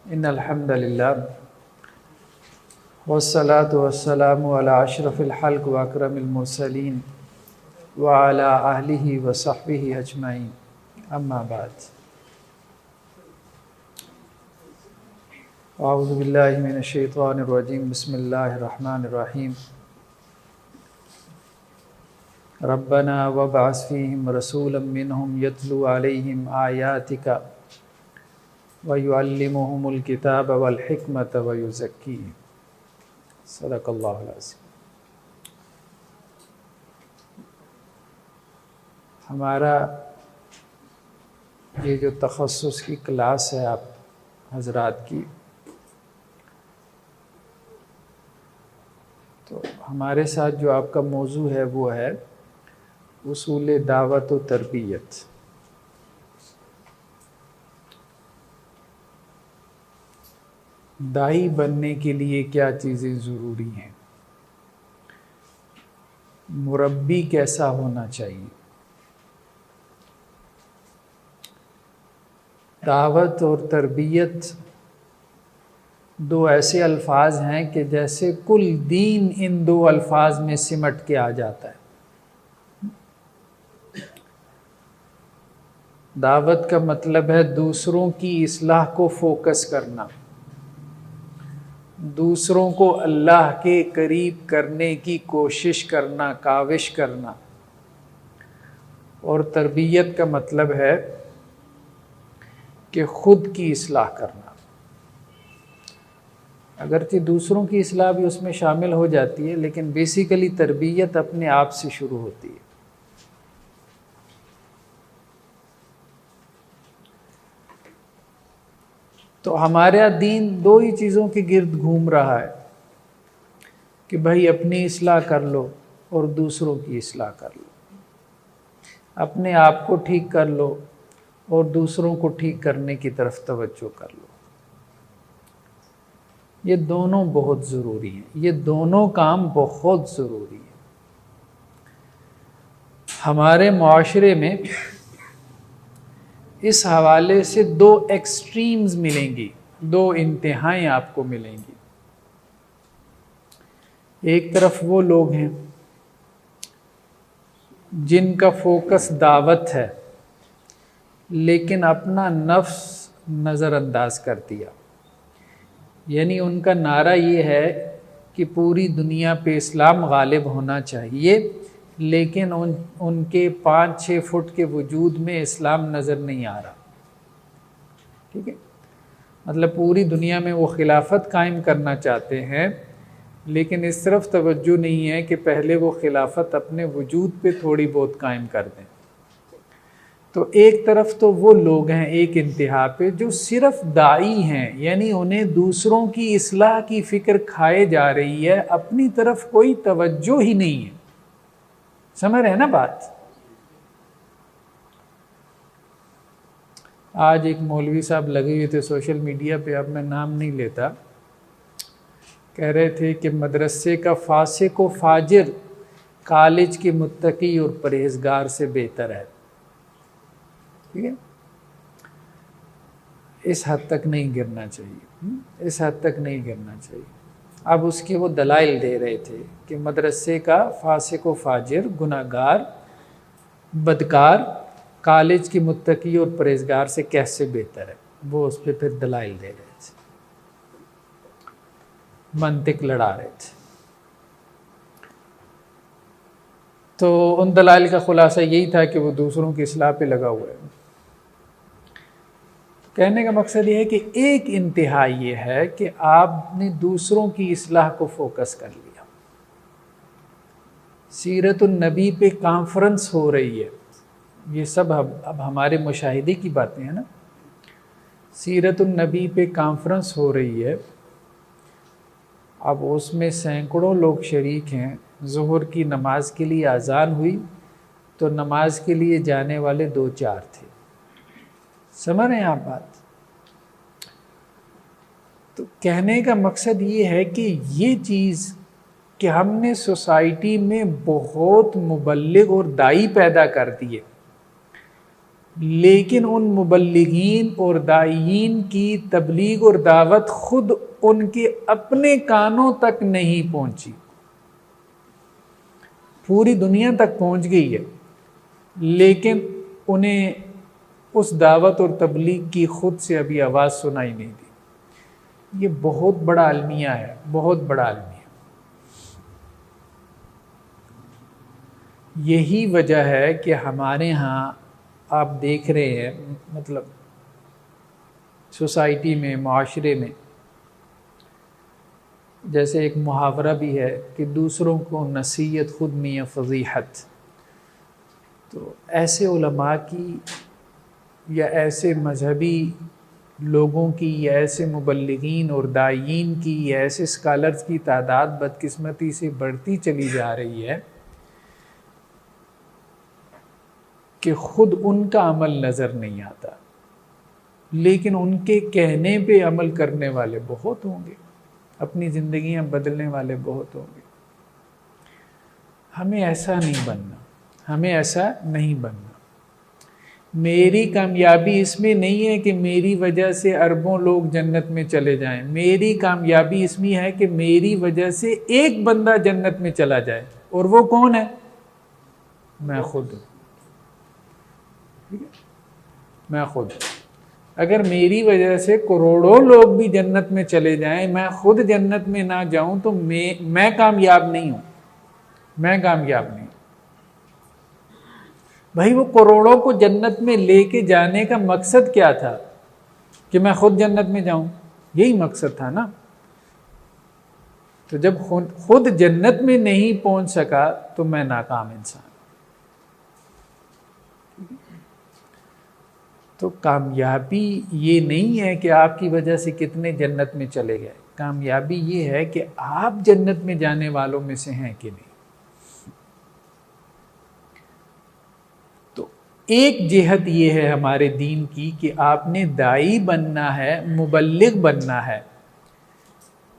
इन्नल हम्दुलिल्लाह वस्सलातु वस्सलामु अला अशरफिल खल्क़ व अकरमिल मुरसलीन व अला आलिहि व सहबिहि अजमाइन, अम्मा बाद। अऊज़ु बिल्लाहि मिनश शैतानिर रजीम, बिस्मिल्लाहिर रहमानिर रहीम। रब्बना वबअस फ़ीहिम रसूलन मिनहुम यतलू अलैहिम आयातिका व युअल्लिमुहुमुल किताब वल हिकमत व युज़क्कीहिम। सदक़ल्लाहुल अज़ीम। हमारा ये जो तख़स्सुस की क्लास है आप हज़रात की, तो हमारे साथ जो आपका मौजू है वो है उसूल दावत व तरबियत। दाई बनने के लिए क्या चीज़ें ज़रूरी हैं, मुरब्बी कैसा होना चाहिए। दावत और तरबियत दो ऐसे अल्फाज हैं कि जैसे कुल दीन इन दो अल्फाज में सिमट के आ जाता है। दावत का मतलब है दूसरों की इस्लाह को फोकस करना, दूसरों को अल्लाह के करीब करने की कोशिश करना, काविश करना। और तरबियत का मतलब है कि खुद की इस्लाह करना। अगरचे दूसरों की इस्लाह भी उसमें शामिल हो जाती है, लेकिन बेसिकली तरबियत अपने आप से शुरू होती है। तो हमारा दीन दो ही चीज़ों के गिर्द घूम रहा है कि भाई अपनी इस्लाह कर लो और दूसरों की इस्लाह कर लो, अपने आप को ठीक कर लो और दूसरों को ठीक करने की तरफ तवज्जो कर लो। ये दोनों बहुत ज़रूरी हैं, ये दोनों काम बहुत ज़रूरी हैं। हमारे मुआशरे में इस हवाले से दो एक्सट्रीम्स मिलेंगी, दो इंतहाएं आपको मिलेंगी। एक तरफ वो लोग हैं जिनका फोकस दावत है, लेकिन अपना नफ्स नज़रअंदाज कर दिया। यानी उनका नारा ये है कि पूरी दुनिया पे इस्लाम गालिब होना चाहिए, लेकिन उनके 5-6 फुट के वजूद में इस्लाम नज़र नहीं आ रहा। ठीक है, मतलब पूरी दुनिया में वो खिलाफत कायम करना चाहते हैं, लेकिन इस तरफ तवज्जो नहीं है कि पहले वो खिलाफत अपने वजूद पे थोड़ी बहुत कायम कर दें। तो एक तरफ तो वो लोग हैं एक इंतहा पे जो सिर्फ दाई हैं, यानी उन्हें दूसरों की इस्लाह की फ़िक्र खाए जा रही है, अपनी तरफ कोई तवज्जो ही नहीं है। समझ रहे हैं ना बात। आज एक मौलवी साहब लगे हुए थे सोशल मीडिया पे, अब मैं नाम नहीं लेता, कह रहे थे कि मदरसे का फासिक व फाजिर कॉलेज के मुत्तकी और परहेजगार से बेहतर है। ठीक है, इस हद तक नहीं गिरना चाहिए, इस हद तक नहीं गिरना चाहिए। अब उसके वो दलाइल दे रहे थे कि मदरसे का फासिक व फाजिर, गुनाहगार, बदकार कॉलेज की मुत्तकी और परहेजगार से कैसे बेहतर है। वो उस पर फिर दलाइल दे रहे थे, मंतिक लड़ा रहे थे। तो उन दलाइल का खुलासा यही था कि वो दूसरों की इस्लाह पे लगा हुआ है। कहने का मकसद ये है कि एक इंतहा ये है कि आपने दूसरों की इस्लाह को फोकस कर लिया। सीरतुन नबी पे कॉन्फ्रेंस हो रही है, ये सब अब हमारे मुशाहिदे की बातें हैं ना। सीरतुन नबी पे कॉन्फ्रेंस हो रही है, अब उसमें सैकड़ों लोग शरीक हैं। ज़ुहर की नमाज के लिए अज़ान हुई तो नमाज के लिए जाने वाले 2-4 थे। समझ रहे हैं आप बात। तो कहने का मकसद ये है कि ये चीज़ कि हमने सोसाइटी में बहुत मुबल्लिग और दाई पैदा कर दिए, लेकिन उन मुबल्लिगीन और दाईयीन की तबलीग और दावत खुद उनके अपने कानों तक नहीं पहुंची, पूरी दुनिया तक पहुंच गई है, लेकिन उन्हें उस दावत और तबलीग की खुद से अभी आवाज़ सुनाई नहीं दी। ये बहुत बड़ा अलमिया है, बहुत बड़ा अलमिया। यही वजह है कि हमारे यहाँ आप देख रहे हैं, मतलब सोसाइटी में, माशरे में, जैसे एक मुहावरा भी है कि दूसरों को नसीहत खुद मियाँ फजीहत। तो ऐसे उलमा की या ऐसे मजहबी लोगों की या ऐसे मुबल्लिगीन और दायीन की या ऐसे स्कॉलर्स की तादाद बदकिस्मती से बढ़ती चली जा रही है कि खुद उनका अमल नज़र नहीं आता, लेकिन उनके कहने पे अमल करने वाले बहुत होंगे, अपनी ज़िंदगियां बदलने वाले बहुत होंगे। हमें ऐसा नहीं बनना, हमें ऐसा नहीं बनना। मेरी कामयाबी इसमें नहीं है कि मेरी वजह से अरबों लोग जन्नत में चले जाएं। मेरी कामयाबी इसमें है कि मेरी वजह से एक बंदा जन्नत में चला जाए, और वो कौन है? मैं खुद। मैं खुद। अगर मेरी वजह से करोड़ों लोग भी जन्नत में चले जाएं, मैं खुद जन्नत में ना जाऊं, तो मैं कामयाब नहीं हूं, मैं कामयाब नहीं। भाई वो करोड़ों को जन्नत में लेके जाने का मकसद क्या था? कि मैं खुद जन्नत में जाऊं, यही मकसद था ना। तो जब खुद जन्नत में नहीं पहुंच सका तो मैं नाकाम इंसान। तो कामयाबी ये नहीं है कि आपकी वजह से कितने जन्नत में चले गए, कामयाबी ये है कि आप जन्नत में जाने वालों में से हैं कि नहीं। तो एक जिहत ये है हमारे दीन की कि आपने दाई बनना है, मुबल्लिग बनना है,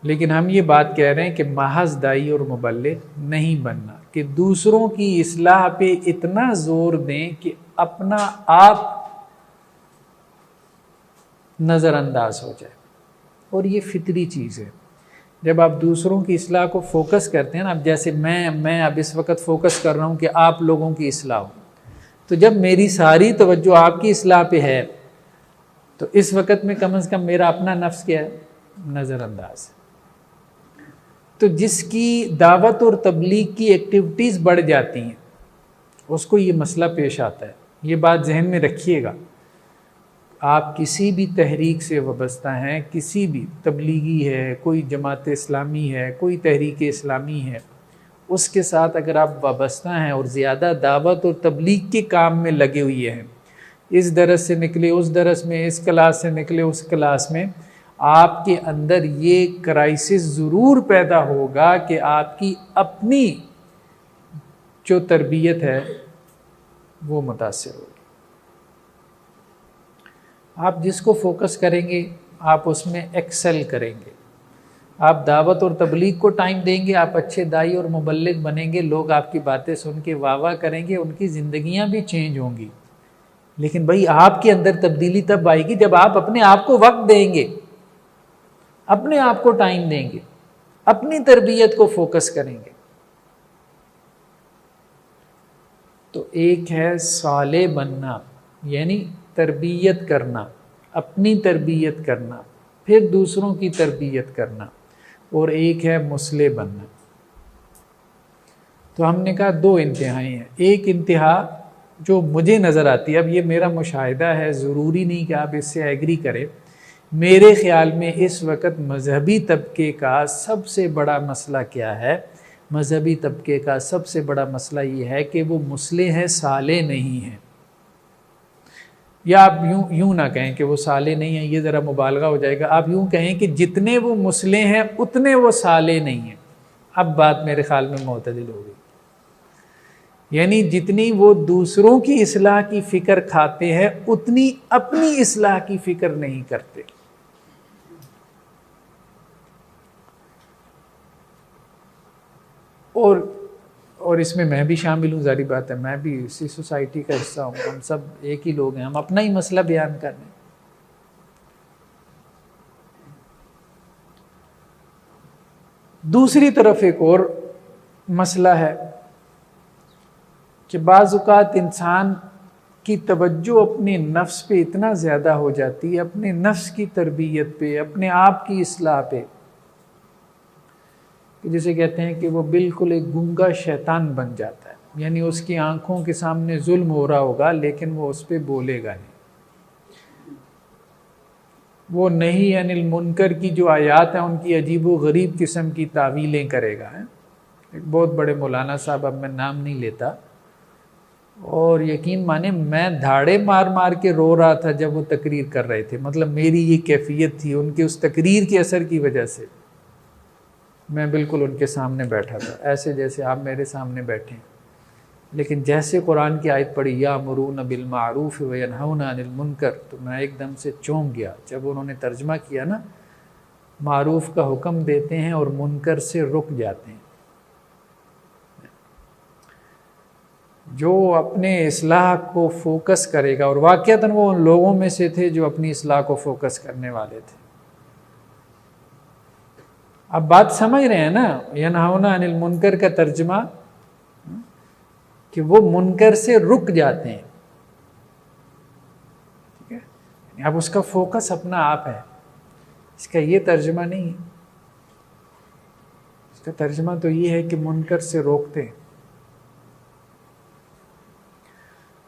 लेकिन हम ये बात कह रहे हैं कि महज दाई और मुबल्लिग नहीं बनना, कि दूसरों की इस्लाह पे इतना जोर दें कि अपना आप नज़रअंदाज हो जाए। और ये फितरी चीज़ है। जब आप दूसरों की इस्लाह को फोकस करते हैं ना, अब जैसे मैं अब इस वक्त फोकस कर रहा हूँ कि आप लोगों की इस्लाह हो, तो जब मेरी सारी तवज्जो आपकी इस्लाह पे है, तो इस वक्त में कम से कम मेरा अपना नफ्स क्या है? नज़रअंदाज। तो जिसकी दावत और तबलीग की एक्टिविटीज़ बढ़ जाती हैं, उसको ये मसला पेश आता है। ये बात जहन में रखिएगा। आप किसी भी तहरीक से वाबस्ता हैं, किसी भी तबलीगी है, कोई जमात इस्लामी है, कोई तहरीक इस्लामी है, उसके साथ अगर आप वाबस्ता हैं और ज़्यादा दावत और तबलीग के काम में लगे हुए हैं, इस दरस से निकले उस दरस में, इस क्लास से निकले उस क्लास में, आपके अंदर ये क्राइसिस ज़रूर पैदा होगा कि आपकी अपनी जो तरबियत है वो मुतासिर होगी। आप जिसको फोकस करेंगे आप उसमें एक्सेल करेंगे। आप दावत और तबलीग को टाइम देंगे, आप अच्छे दाई और मुबल्लिग बनेंगे, लोग आपकी बातें सुन के वाह वाह करेंगे, उनकी ज़िंदगियां भी चेंज होंगी। लेकिन भाई आपके अंदर तब्दीली तब आएगी जब आप अपने आप को वक्त देंगे, अपने आप को टाइम देंगे, अपनी तरबियत को फोकस करेंगे। तो एक है साले बनना, यानी तरबियत करना, अपनी तरबियत करना, फिर दूसरों की तरबियत करना, और एक है मुस्ले बनना। तो हमने कहा दो इंतहाएं हैं। एक इंतहा जो मुझे नज़र आती है, अब ये मेरा मुशाहिदा है, ज़रूरी नहीं कि आप इससे एग्री करें, मेरे ख़्याल में इस वक्त मजहबी तबके का सबसे बड़ा मसला क्या है? मजहबी तबके का सबसे बड़ा मसला ये है कि वो मुस्ले हैं, साले नहीं हैं। या आप यूं ना कहें कि वो साले नहीं हैं, ये ज़रा मुबालगा हो जाएगा। आप यूं कहें कि जितने वो मुस्ले हैं उतने वो साले नहीं हैं। अब बात मेरे ख्याल में मुतदिल हो गई। यानी जितनी वो दूसरों की इस्लाह की फ़िक्र खाते हैं उतनी अपनी इस्लाह की फ़िक्र नहीं करते। और इसमें मैं भी शामिल हूँ, जारी बात है, मैं भी इसी सोसाइटी का हिस्सा हूँ, हम सब एक ही लोग हैं, हम अपना ही मसला बयान कर रहे हैं। दूसरी तरफ एक और मसला है कि बाज़ औक़ात इंसान की तवज्जो अपने नफ्स पे इतना ज़्यादा हो जाती है, अपने नफ्स की तरबियत पे, अपने आप की इस्लाह पे, कि जिसे कहते हैं कि वो बिल्कुल एक गूंगा शैतान बन जाता है। यानी उसकी आंखों के सामने जुल्म हो रहा होगा लेकिन वो उस पर बोलेगा नहीं। वो नहीं अनिल मुनकर की जो आयात हैं उनकी अजीब व गरीब किस्म की तावीलें करेगा है। एक बहुत बड़े मौलाना साहब, अब मैं नाम नहीं लेता, और यकीन माने मैं धाड़े मार मार के रो रहा था जब वो तकरीर कर रहे थे। मतलब मेरी ये कैफियत थी, उनके उस तकरीर के असर की वजह से मैं बिल्कुल उनके सामने बैठा था, ऐसे जैसे आप मेरे सामने बैठे हैं। लेकिन जैसे कुरान की आयत पढ़ी यामुरून बिल मारूफ व यनहौना अनिल मुनकर, तो मैं एकदम से चौंक गया जब उन्होंने तर्जमा किया ना, मारूफ का हुक्म देते हैं और मुनकर से रुक जाते हैं। जो अपने इस्लाह को फोकस करेगा, और वाक़तन वो उन लोगों में से थे जो अपनी इस्लाह को फोकस करने वाले थे। अब बात समझ रहे हैं ना, यनहौना अनिल मुनकर का तर्जमा कि वो मुनकर से रुक जाते हैं, ठीक है। अब उसका फोकस अपना आप है, इसका ये तर्जमा नहीं है। इसका तर्जमा तो ये है कि मुनकर से रोकते हैं।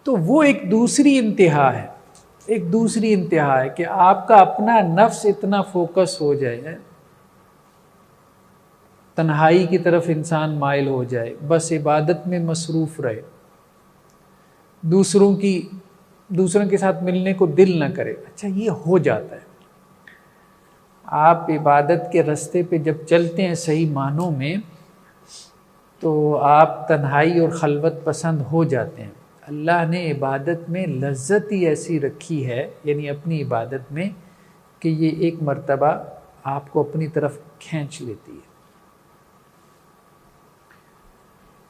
तो वो एक दूसरी इंतहा है, एक दूसरी इंतहा है कि आपका अपना नफ्स इतना फोकस हो जाए, तन्हाई की तरफ इंसान माइल हो जाए, बस इबादत में मसरूफ़ रहे, दूसरों के साथ मिलने को दिल ना करे। अच्छा, ये हो जाता है। आप इबादत के रास्ते पे जब चलते हैं सही मानों में, तो आप तन्हाई और खलवत पसंद हो जाते हैं। अल्लाह ने इबादत में लज्जत ही ऐसी रखी है, यानी अपनी इबादत में, कि ये एक मर्तबा आपको अपनी तरफ खींच लेती है।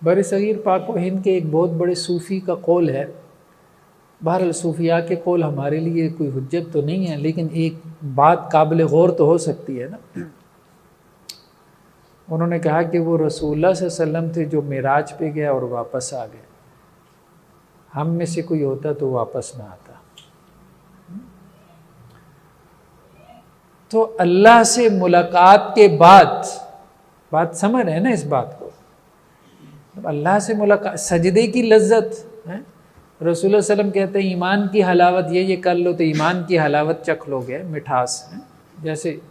बरसगीर पाक व हिंद के एक बहुत बड़े सूफ़ी का कौल है। बहरहाल सूफिया के कौल हमारे लिए कोई हुज्जत तो नहीं है, लेकिन एक बात काबिल गौर तो हो सकती है ना। उन्होंने कहा कि वो रसूलुल्लाह सल्लल्लाहु अलैहि वसल्लम थे जो मेराज पे गया और वापस आ गए। हम में से कोई होता तो वापस ना आता। तो अल्लाह से मुलाकात के बाद, बात समझ रहे हैं ना इस बात को, अल्लाह से मुलाकात, सजदे की लज्जत है। रसूलुल्लाह सल्लल्लाहु अलैहि वसल्लम कहते हैं ईमान की हलावत ये कर लो तो ईमान की हलावत चख लोगे, मिठास है, जैसे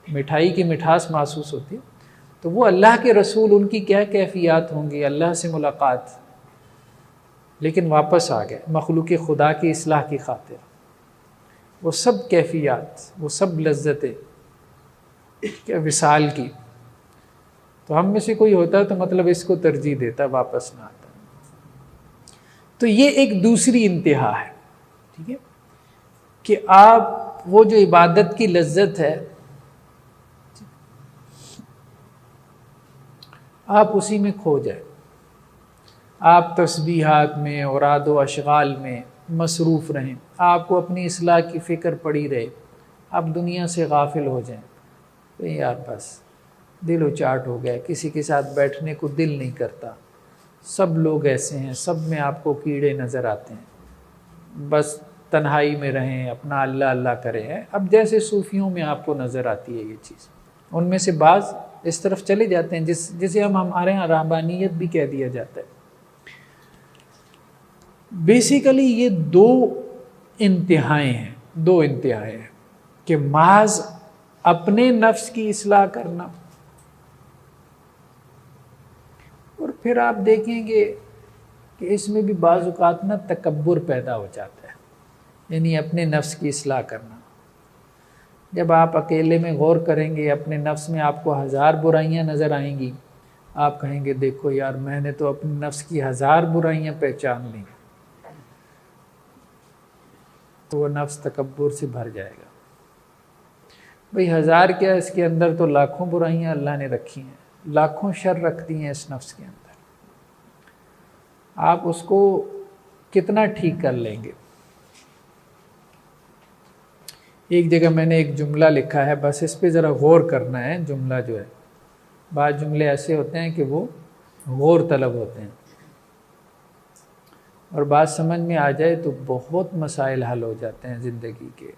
मिठाई की मिठास महसूस होती है। तो वो अल्लाह के रसूल, उनकी क्या कैफियत होंगी, अल्लाह से मुलाकात, लेकिन वापस आ गए मखलूक खुदा की इस्लाह की खातिर। वो सब कैफियत, वो सब लज्जतें क्या विसाल की। तो हम में से कोई होता तो मतलब इसको तरजीह देता, वापस ना आता। तो ये एक दूसरी इंतहा है, ठीक है, कि आप वो जो इबादत की लज्जत है आप उसी में खो जाए। आप तस्बीहात में, औराद व अशगाल में मसरूफ़ रहें, आपको अपनी इस्लाह की फ़िक्र पड़ी रहे, आप दुनिया से गाफिल हो जाएं। तो यार बस दिल उचाट हो गया, किसी के साथ बैठने को दिल नहीं करता, सब लोग ऐसे हैं, सब में आपको कीड़े नज़र आते हैं, बस तन्हाई में रहें, अपना अल्लाह अल्लाह करें। अब जैसे सूफ़ियों में आपको नज़र आती है ये चीज़, उनमें से बाज़ इस तरफ चले जाते हैं जिसे हमारे यहाँ रहबानियत भी कह दिया जाता है। बेसिकली ये दो इंतहाएं हैं कि माज अपने नफ्स की इस्लाह करना, और फिर आप देखेंगे कि इसमें भी बाज़ औक़ात ना तकब्बुर पैदा हो जाता है, यानी अपने नफ्स की इस्लाह करना। जब आप अकेले में गौर करेंगे अपने नफ्स में, आपको 1000 बुराइयां नज़र आएंगी, आप कहेंगे देखो यार मैंने तो अपने नफ्स की 1000 बुराइयां पहचान ली, तो वो नफ्स तकब्बुर से भर जाएगा। भाई 1000 क्या, इसके अंदर तो लाखों बुराइयां अल्लाह ने रखी हैं, लाखों शर रख दिए हैं इस नफ्स के अंदर। आप उसको कितना ठीक कर लेंगे? एक जगह मैंने एक जुमला लिखा है, बस इस पे ज़रा गौर करना है। जुमला जो है, बाद जुमले ऐसे होते हैं कि वो गौर तलब होते हैं, और बात समझ में आ जाए तो बहुत मसाइल हल हो जाते हैं ज़िंदगी के।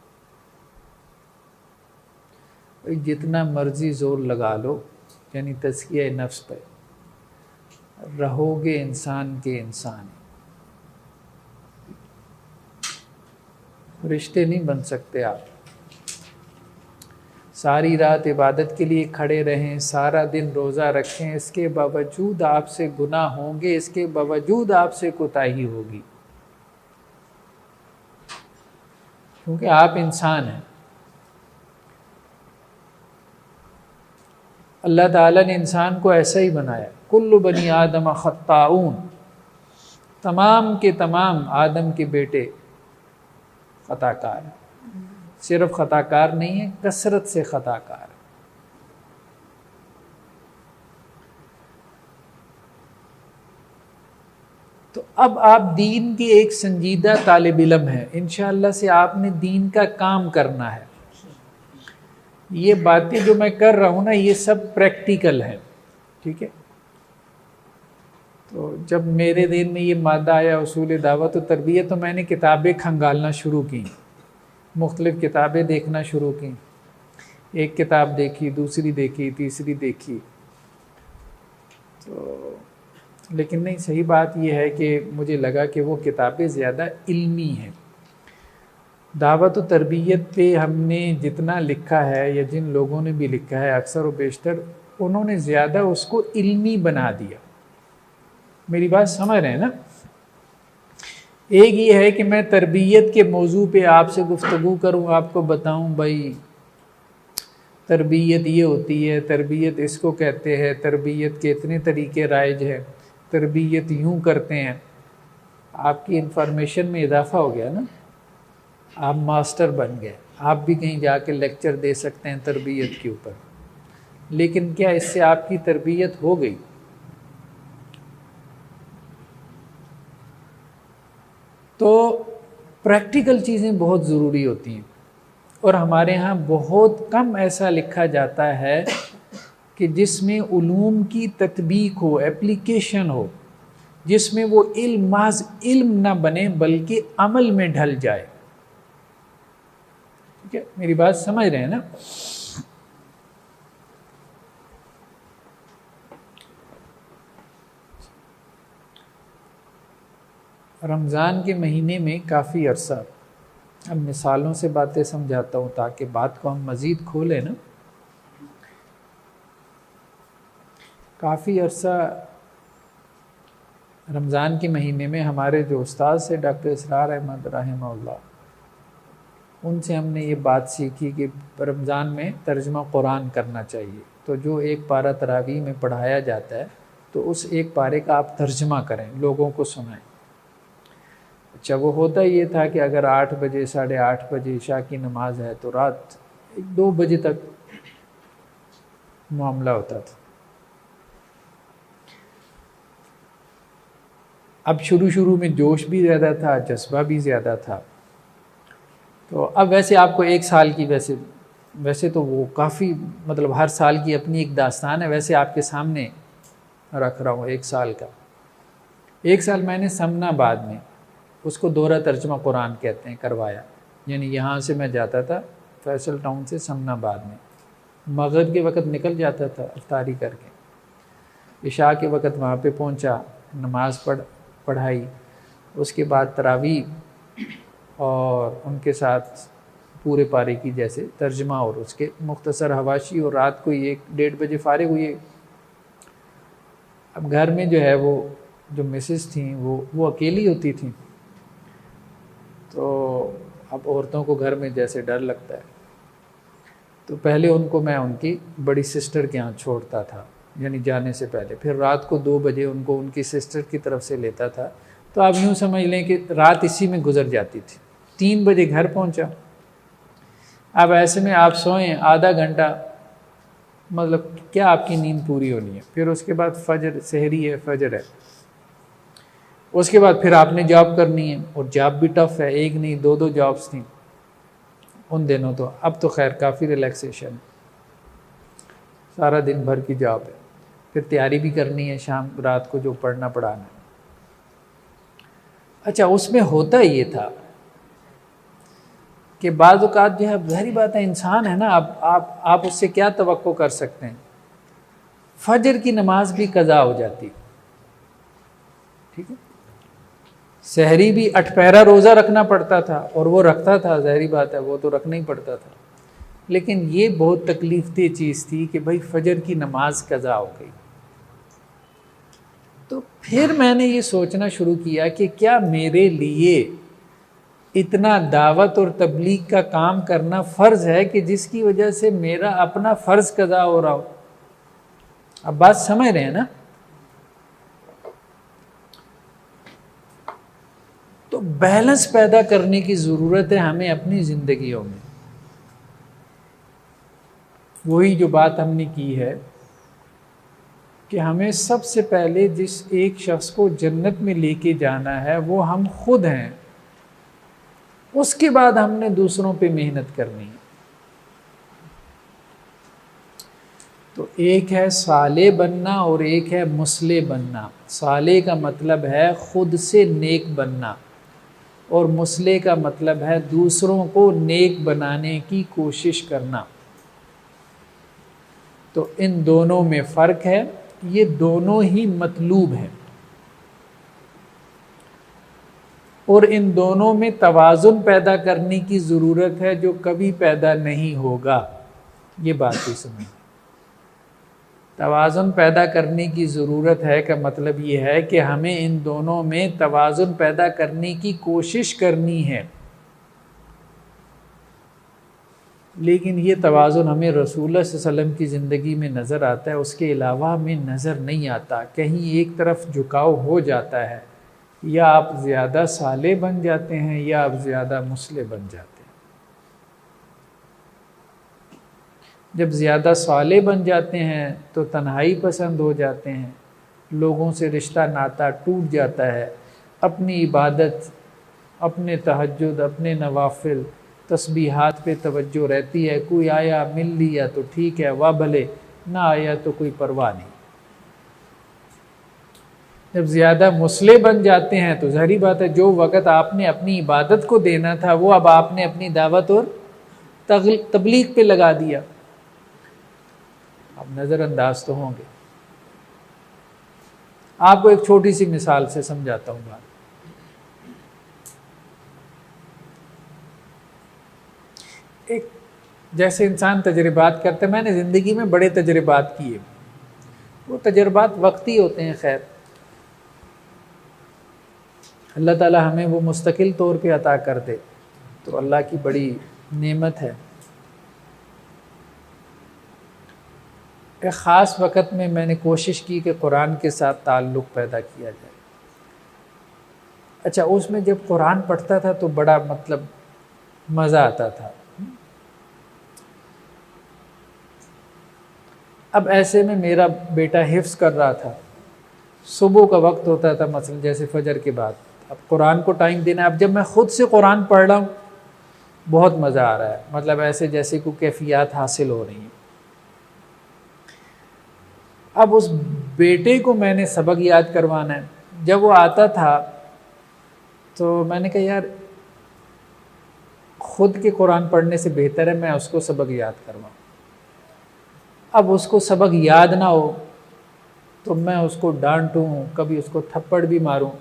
जितना मर्जी ज़ोर लगा लो, यानी तज़किया नफ्स पर, रहोगे इंसान के इंसान, रिश्ते नहीं बन सकते आप। सारी रात इबादत के लिए खड़े रहें, सारा दिन रोज़ा रखें, इसके बावजूद आपसे गुनाह होंगे, इसके बावजूद आपसे कोताही होगी, क्योंकि आप इंसान हैं। अल्लाह ताला ने इंसान को ऐसा ही बनाया, कुल्लु बनी आदम खत्ताऊन, तमाम के तमाम आदम के बेटे खताकार हैं। सिर्फ खताकार नहीं है, कसरत से खताकार। तो अब आप दीन के एक संजीदा तालिब इल्म हैं, इंशाअल्लाह से आपने दीन का काम करना है। ये बातें जो मैं कर रहा हूँ ना, ये सब प्रैक्टिकल है, ठीक है। तो जब मेरे दिन में ये मादा आया उसूल दावत और तरबियत, तो मैंने किताबें खंगालना शुरू की, मुख्तलिफ़ किताबें देखना शुरू की। एक किताब देखी, दूसरी देखी, तीसरी देखी, तो लेकिन नहीं, सही बात यह है कि मुझे लगा कि वो किताबें ज़्यादा इल्मी हैं। दावत और तरबियत पे हमने जितना लिखा है, या जिन लोगों ने भी लिखा है, अक्सर व बेशतर उन्होंने ज़्यादा उसको इल्मी बना दिया। मेरी बात समझ रहे हैं ना? एक ये है कि मैं तरबियत के मौजू पे आपसे गुफ्तगू करूं, आपको बताऊं भाई तरबियत ये होती है, तरबियत इसको कहते हैं, तरबियत के इतने तरीके राइज हैं, तरबियत यूं करते हैं। आपकी इंफॉर्मेशन में इजाफा हो गया ना, आप मास्टर बन गए, आप भी कहीं जाके लेक्चर दे सकते हैं तरबियत के ऊपर। लेकिन क्या इससे आपकी तरबियत हो गई? तो प्रैक्टिकल चीज़ें बहुत ज़रूरी होती हैं, और हमारे यहाँ बहुत कम ऐसा लिखा जाता है कि जिसमें उलूम की तत्बीक हो, एप्लीकेशन हो, जिसमें वो इल्म महज इल्म ना बने बल्कि अमल में ढल जाए। ठीक है, मेरी बात समझ रहे हैं ना? रमज़ान के महीने में काफ़ी अरसा, अब मिसालों से बातें समझाता हूँ ताकि बात को हम मज़ीद खोलें ना। काफ़ी अरसा रमज़ान के महीने में हमारे जो उस्ताद से डॉक्टर इसरार अहमद रहमहुल्लाह, उनसे हमने ये बात सीखी कि रमज़ान में तर्जुमा कुरान करना चाहिए। तो जो एक पारा तरावी में पढ़ाया जाता है, तो उस एक पारे का आप तर्जुमा करें, लोगों को सुनाएं। अच्छा, वो होता ये था कि अगर 8 बजे 8:30 बजे इशा की नमाज है, तो रात 2 बजे तक मामला होता था। अब शुरू में जोश भी ज़्यादा था, जज्बा भी ज़्यादा था। तो अब वैसे आपको 1 साल की, वैसे तो वो काफ़ी, मतलब हर साल की अपनी एक दास्तान है, वैसे आपके सामने रख रहा हूँ 1 साल का। 1 साल मैंने समनाबाद में, उसको दोहरा तर्जुमा कुरान कहते हैं, करवाया। यानी यहाँ से मैं जाता था फैसल टाउन से समनाबाद में, मगरिब के वक़्त निकल जाता था इफ्तारी करके, इशा के वक़्त वहाँ पे पहुँचा, नमाज पढ़ाई, उसके बाद तरावी और उनके साथ पूरे पारे की जैसे तर्जुमा और उसके मुख्तसर हवाशी, और रात को 1-1:30 बजे फारिग हुए। अब घर में जो है वो जो मिसेस थी वो अकेली होती थी, तो अब औरतों को घर में जैसे डर लगता है, तो पहले उनको मैं उनकी बड़ी सिस्टर के यहाँ छोड़ता था, यानी जाने से पहले। फिर रात को 2 बजे उनको उनकी सिस्टर की तरफ से लेता था। तो आप यूँ समझ लें कि रात इसी में गुजर जाती थी। 3 बजे घर पहुँचा। अब ऐसे में आप सोएं, आधा घंटा मतलब क्या आपकी नींद पूरी होनी है। फिर उसके बाद फजर, सहरी है, फजर है, उसके बाद फिर आपने जॉब करनी है, और जॉब भी टफ है, एक नहीं दो जॉब्स थी उन दिनों। तो अब तो खैर काफ़ी रिलैक्सेशन है, सारा दिन भर की जॉब है, फिर तैयारी भी करनी है शाम रात को जो पढ़ना पढ़ाना है। अच्छा, उसमें होता ये था कि बाज़ औक़ात जो है, ज़ाहिर बात है इंसान है ना, आप उससे क्या तवक्को कर सकते हैं। फजर की नमाज भी कज़ा हो जाती, ठीक है, सहरी भी अठपहरा रोज़ा रखना पड़ता था, और वो रखता था, ज़ाहिर बात है वो तो रखना ही पड़ता था। लेकिन ये बहुत तकलीफ़देह चीज़ थी कि भाई फजर की नमाज कज़ा हो गई। तो फिर मैंने ये सोचना शुरू किया कि क्या मेरे लिए इतना दावत और तबलीग का काम करना फ़र्ज़ है कि जिसकी वजह से मेरा अपना फ़र्ज़ कज़ा हो रहा हो। अब बात समझ रहे हैं ना। तो बैलेंस पैदा करने की ज़रूरत है हमें अपनी ज़िंदगियों में। वही जो बात हमने की है कि हमें सबसे पहले जिस एक शख्स को जन्नत में लेके जाना है वो हम खुद हैं, उसके बाद हमने दूसरों पे मेहनत करनी है। तो एक है साले बनना और एक है मुस्ले बनना। साले का मतलब है खुद से नेक बनना, और मुस्ले का मतलब है दूसरों को नेक बनाने की कोशिश करना। तो इन दोनों में फ़र्क है, ये दोनों ही मतलूब है, और इन दोनों में तवाज़ुन पैदा करने की ज़रूरत है जो कभी पैदा नहीं होगा। ये बात भी समझ, तवाज़ुन पैदा करने की ज़रूरत है का मतलब ये है कि हमें इन दोनों में तवाज़ुन पैदा करने की कोशिश करनी है। लेकिन ये तवाज़ुन हमें रसूलुल्लाह सल्लल्लाहु अलैहि वसल्लम की ज़िंदगी में नज़र आता है, उसके अलावा हमें नज़र नहीं आता। कहीं एक तरफ झुकाव हो जाता है, या आप ज़्यादा साले बन जाते हैं या आप ज़्यादा मुस्ले बन जाते हैं। जब ज़्यादा साले बन जाते हैं तो तन्हाई पसंद हो जाते हैं, लोगों से रिश्ता नाता टूट जाता है, अपनी इबादत, अपने तहज्जुद, अपने नवाफिल, तस्बीहात पे तवज्जो रहती है। कोई आया मिल लिया तो ठीक है, वाह भले, ना आया तो कोई परवाह नहीं। जब ज़्यादा मुस्ले बन जाते हैं तो ज़ाहिर बात है जो वक़्त आपने अपनी इबादत को देना था वो अब आपने अपनी दावत और तबलीग पे लगा दिया। अब नज़रअंदाज तो होंगे। आपको एक छोटी सी मिसाल से समझाता हूँ बात। एक जैसे इंसान तजर्बात करते हैं, मैंने ज़िंदगी में बड़े तजर्बात किए, वो तजर्बात वक्ती होते हैं। खैर अल्लाह ताला हमें वो मुस्तकिल तौर पे अता कर दे तो अल्लाह की बड़ी नेमत है। एक ख़ास वक़्त में मैंने कोशिश की कि कुरान के साथ ताल्लुक़ पैदा किया जाए। अच्छा, उसमें जब कुरान पढ़ता था तो बड़ा मतलब मज़ा आता था। अब ऐसे में मेरा बेटा हिफ्ज़ कर रहा था, सुबह का वक्त होता था मसलन जैसे फजर के बाद, अब कुरान को टाइम देना है। अब जब मैं ख़ुद से कुरान पढ़ रहा हूँ बहुत मज़ा आ रहा है, मतलब ऐसे जैसे कोई कैफियत हासिल हो रही है। अब उस बेटे को मैंने सबक याद करवाना है। जब वो आता था तो मैंने कहा यार ख़ुद के कुरान पढ़ने से बेहतर है मैं उसको सबक याद करवाऊँ। अब उसको सबक याद ना हो तो मैं उसको डांटूँ, कभी उसको थप्पड़ भी मारूँ।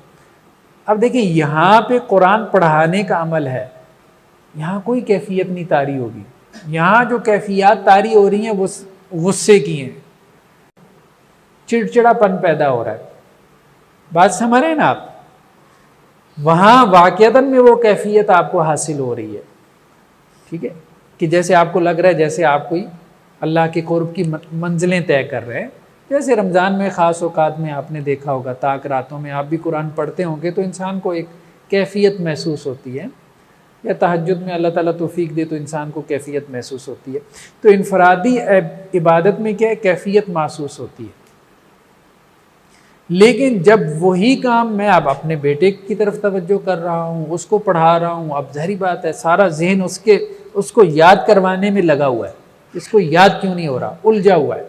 अब देखिए यहाँ पे कुरान पढ़ाने का अमल है, यहाँ कोई कैफियत नहीं तारी होगी। यहाँ जो कैफियत तारी हो रही हैं वो गुस्से की हैं, चिड़चिड़ापन पैदा हो रहा है। बात समझ रहे हैं ना आप? वहाँ वाक़यतन में वो कैफियत आपको हासिल हो रही है, ठीक है, कि जैसे आपको लग रहा है जैसे आप कोई अल्लाह के कुर्ब की मंजिलें तय कर रहे हैं। जैसे रमज़ान में ख़ास औक़ात में आपने देखा होगा, ताक रातों में आप भी कुरान पढ़ते होंगे तो इंसान को एक कैफियत महसूस होती है। या तहज्जुद में अल्लाह ताला तौफीक दे तो इंसान को कैफियत महसूस होती है। तो इनफरादी इबादत में क्या है, कैफियत महसूस होती है। लेकिन जब वही काम मैं अब अपने बेटे की तरफ तवज्जो कर रहा हूँ, उसको पढ़ा रहा हूँ, अब ज़ाहिर बात है सारा जहन उसको याद करवाने में लगा हुआ है, इसको याद क्यों नहीं हो रहा, उलझा हुआ है,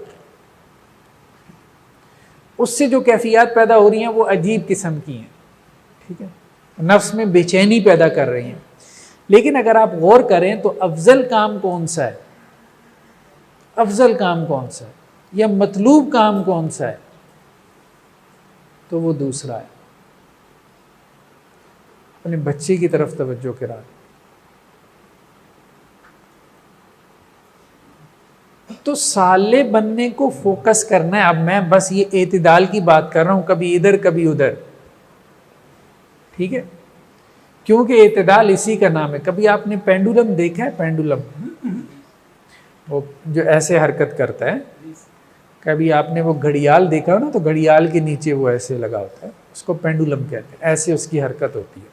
उससे जो कैफियत पैदा हो रही हैं वो अजीब किस्म की हैं, ठीक है, नफ्स में बेचैनी पैदा कर रही हैं। लेकिन अगर आप गौर करें तो अफजल काम कौन सा है, अफजल काम कौन सा है या मतलूब काम कौन सा है, तो वो दूसरा है, अपने बच्चे की तरफ तवज्जो करा। तो साले बनने को फोकस करना है। अब मैं बस ये एतिदाल की बात कर रहा हूं, कभी इधर कभी उधर, ठीक है, क्योंकि एतिदाल इसी का नाम है। कभी आपने पेंडुलम देखा है, पेंडुलम वो जो ऐसे हरकत करता है, कभी आपने वो घड़ियाल देखा हो ना, तो घड़ियाल के नीचे वो ऐसे लगा होता है, उसको पेंडुलम कहते हैं, ऐसे उसकी हरकत होती है।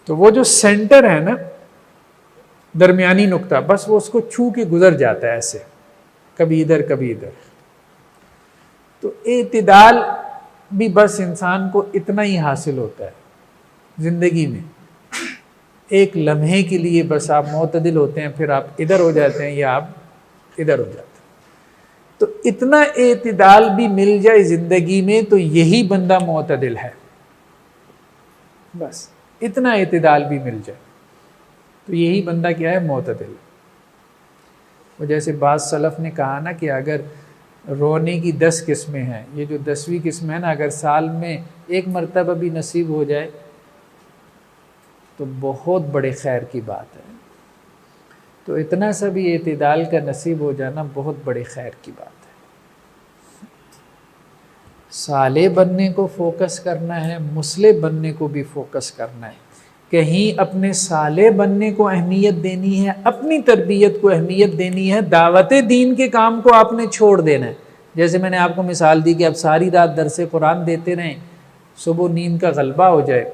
तो वो जो सेंटर है ना, दरमियानी नुक्ता, बस वो उसको छू के गुजर जाता है ऐसे, कभी इधर कभी इधर। तो एतिदाल भी बस इंसान को इतना ही हासिल होता है जिंदगी में, एक लम्हे के लिए बस आप मोतदिल होते हैं, फिर आप इधर हो जाते हैं या आप इधर हो जाते हैं। तो इतना एतिदाल भी मिल जाए जिंदगी में तो यही बंदा मोतदिल है, बस इतना एतिदाल भी मिल जाए तो यही बंदा क्या है, मोतदिल। वो जैसे बाज़ सलफ़ ने कहा ना कि अगर रोने की 10 किस्में हैं, ये जो 10वीं किस्म है ना, अगर साल में एक मरतबा भी नसीब हो जाए तो बहुत बड़े खैर की बात है। तो इतना सा भी एतिदाल का नसीब हो जाना बहुत बड़े खैर की बात है। साले बनने को फोकस करना है, मुस्ले बनने को भी फोकस करना है। कहीं अपने साले बनने को अहमियत देनी है, अपनी तरबियत को अहमियत देनी है, दावत दीन के काम को आपने छोड़ देना है। जैसे मैंने आपको मिसाल दी कि आप सारी रात दरसे कुरान देते रहें, सुबह नींद का गलबा हो जाए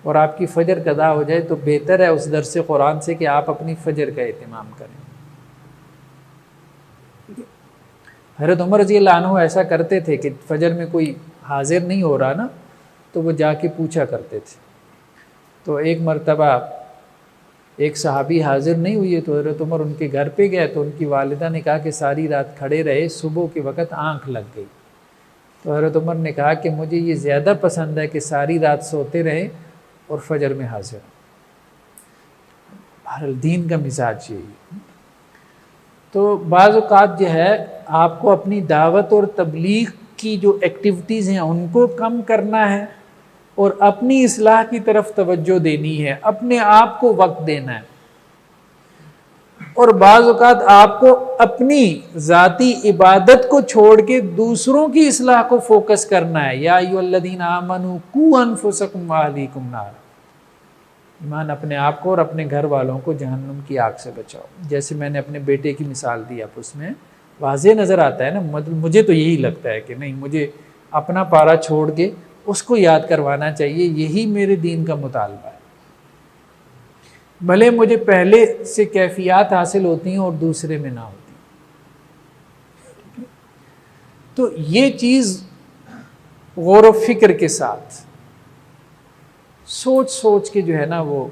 और आपकी फजर कदा हो जाए, तो बेहतर है उस दरसे कुरान से कि आप अपनी फजर का एहतमाम करें। हज़रत उमर रज़ियल्लाहु अन्हु ऐसा करते थे कि फजर में कोई हाजिर नहीं हो रहा ना, तो वो जाके पूछा करते थे। तो एक मरतबा एक सहाबी हाजिर नहीं हुई है, तो हज़रत उमर उनके घर पे गए, तो उनकी वालिदा ने कहा कि सारी रात खड़े रहे, सुबह के वक़्त आँख लग गई। तो हज़रत उमर ने कहा कि मुझे ये ज़्यादा पसंद है कि सारी रात सोते रहें और फजर में हाजिर। बहरहाल दीन का मिजाज यही। तो बाज़ औक़ात जो है आपको अपनी दावत और तबलीग की जो एक्टिविटीज़ हैं उनको कम करना है और अपनी इस्लाह की तरफ तवज्जो देनी है, अपने आप को वक्त देना है। और बाज़ औक़ात आपको अपनी ज़ाती इबादत को छोड़ के दूसरों की इस्लाह को फोकस करना है। या अय्युहल्लज़ीना आमनू कू अनफुसकुम व अहलीकुम नार, ईमान अपने आप को और अपने घर वालों को जहन्नुम की आग से बचाओ। जैसे मैंने अपने बेटे की मिसाल दी, आप उसमें वाज़े नज़र आता है ना। मुझे तो यही लगता है कि नहीं, मुझे अपना पारा छोड़ के उसको याद करवाना चाहिए, यही मेरे दीन का मुतालबा है। भले मुझे पहले से कैफियत हासिल होती हैं और दूसरे में ना होती। तो ये चीज़ गौर व फिक्र के साथ सोच सोच के जो है ना वो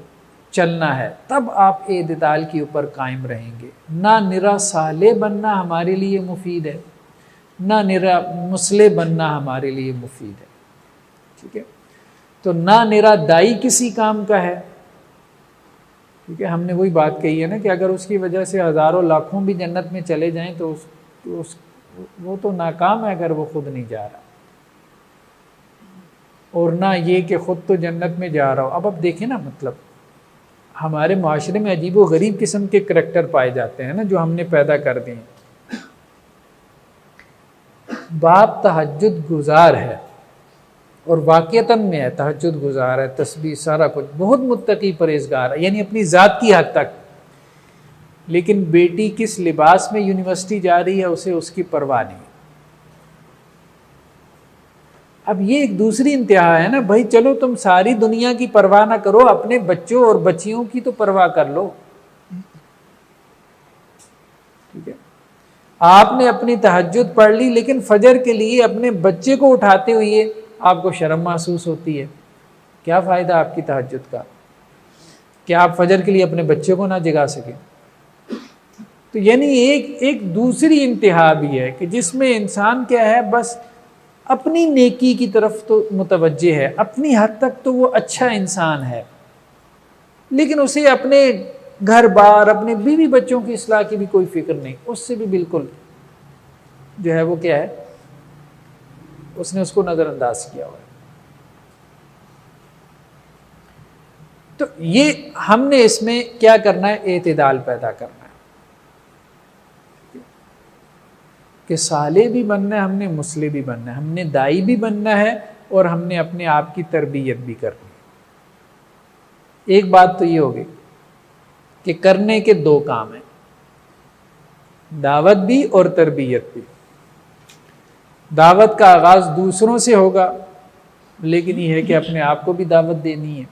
चलना है, तब आप एतिदाल के ऊपर कायम रहेंगे। ना निरा साले बनना हमारे लिए मुफीद है, ना निरा मुस्ले बनना हमारे लिए मुफीद है, ठीक है। तो ना निरा दाई किसी काम का है, ठीक है। हमने वही बात कही है ना कि अगर उसकी वजह से हज़ारों लाखों भी जन्नत में चले जाएं तो वो तो नाकाम है अगर वो खुद नहीं जा रहा, और ना ये कि खुद तो जन्नत में जा रहा हो। अब देखें ना, मतलब हमारे माशरे में अजीब व गरीब किस्म के करैक्टर पाए जाते हैं ना, जो हमने पैदा कर दिए। बाप तहज्जुद गुजार है और वाक़ियतन में है, तहज्जुद गुजार है, तस्बीह सारा कुछ, बहुत मुत्तकी परहेज़गार है, यानी अपनी ज़ात की हद तक। लेकिन बेटी किस लिबास में यूनिवर्सिटी जा रही है उसे उसकी परवाह नहीं। अब ये एक दूसरी इंतहा है ना भाई, चलो तुम सारी दुनिया की परवाह ना करो, अपने बच्चों और बच्चियों की तो परवाह कर लो। ठीक है, आपने अपनी तहज्जुद पढ़ ली, लेकिन फजर के लिए अपने बच्चे को उठाते हुए आपको शर्म महसूस होती है। क्या फायदा आपकी तहज्जुद का? क्या आप फजर के लिए अपने बच्चे को ना जगा सके? तो यानी एक दूसरी इंतहा भी है कि जिसमें इंसान क्या है, बस अपनी नेकी की तरफ तो मुतवज्जे है, अपनी हद तक तो वो अच्छा इंसान है, लेकिन उसे अपने घर बार, अपने बीवी बच्चों की इस्लाह की भी कोई फिक्र नहीं, उससे भी बिल्कुल जो है वो क्या है, उसने उसको नजरअंदाज किया हुआ है। तो ये हमने इसमें क्या करना है, एतदाल पैदा करना है कि साले भी बनना है, हमने मुस्लिम भी बनना है, हमने दाई भी बनना है, और हमने अपने आप की तरबियत भी करनी है। एक बात तो ये होगी कि करने के दो काम हैं, दावत भी और तरबियत भी। दावत का आगाज दूसरों से होगा, लेकिन यह है कि अपने आप को भी दावत देनी है।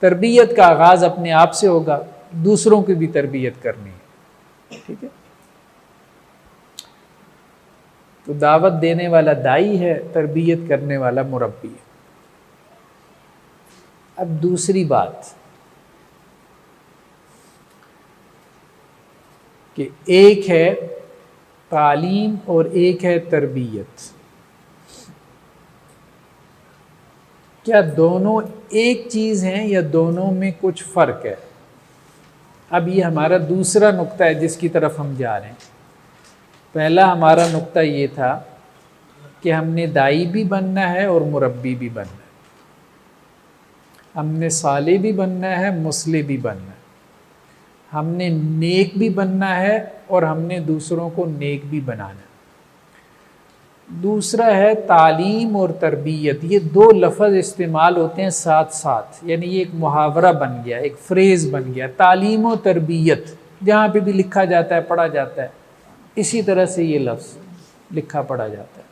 तरबियत का आगाज अपने आप से होगा, दूसरों की भी तरबियत करनी है। ठीक है, तो दावत देने वाला दाई है, तरबियत करने वाला मुरब्बी है। अब दूसरी बात कि एक है तालीम और एक है तरबियत। क्या दोनों एक चीज हैं या दोनों में कुछ फर्क है? अब ये हमारा दूसरा नुक्ता है जिसकी तरफ हम जा रहे हैं। पहला हमारा नुक्ता ये था कि हमने दाई भी बनना है और मुरब्बी भी बनना है, हमने साले भी बनना है, मुस्ले भी बनना है, हमने नेक भी बनना है और हमने दूसरों को नेक भी बनाना है। दूसरा है तालीम और तरबियत। ये दो लफ्ज़ इस्तेमाल होते हैं साथ साथ, यानी ये एक मुहावरा बन गया, एक फ्रेज बन गया, तालीम और तरबियत। जहाँ पे भी लिखा जाता है, पढ़ा जाता है, इसी तरह से ये लफ्ज़ लिखा पढ़ा जाता है।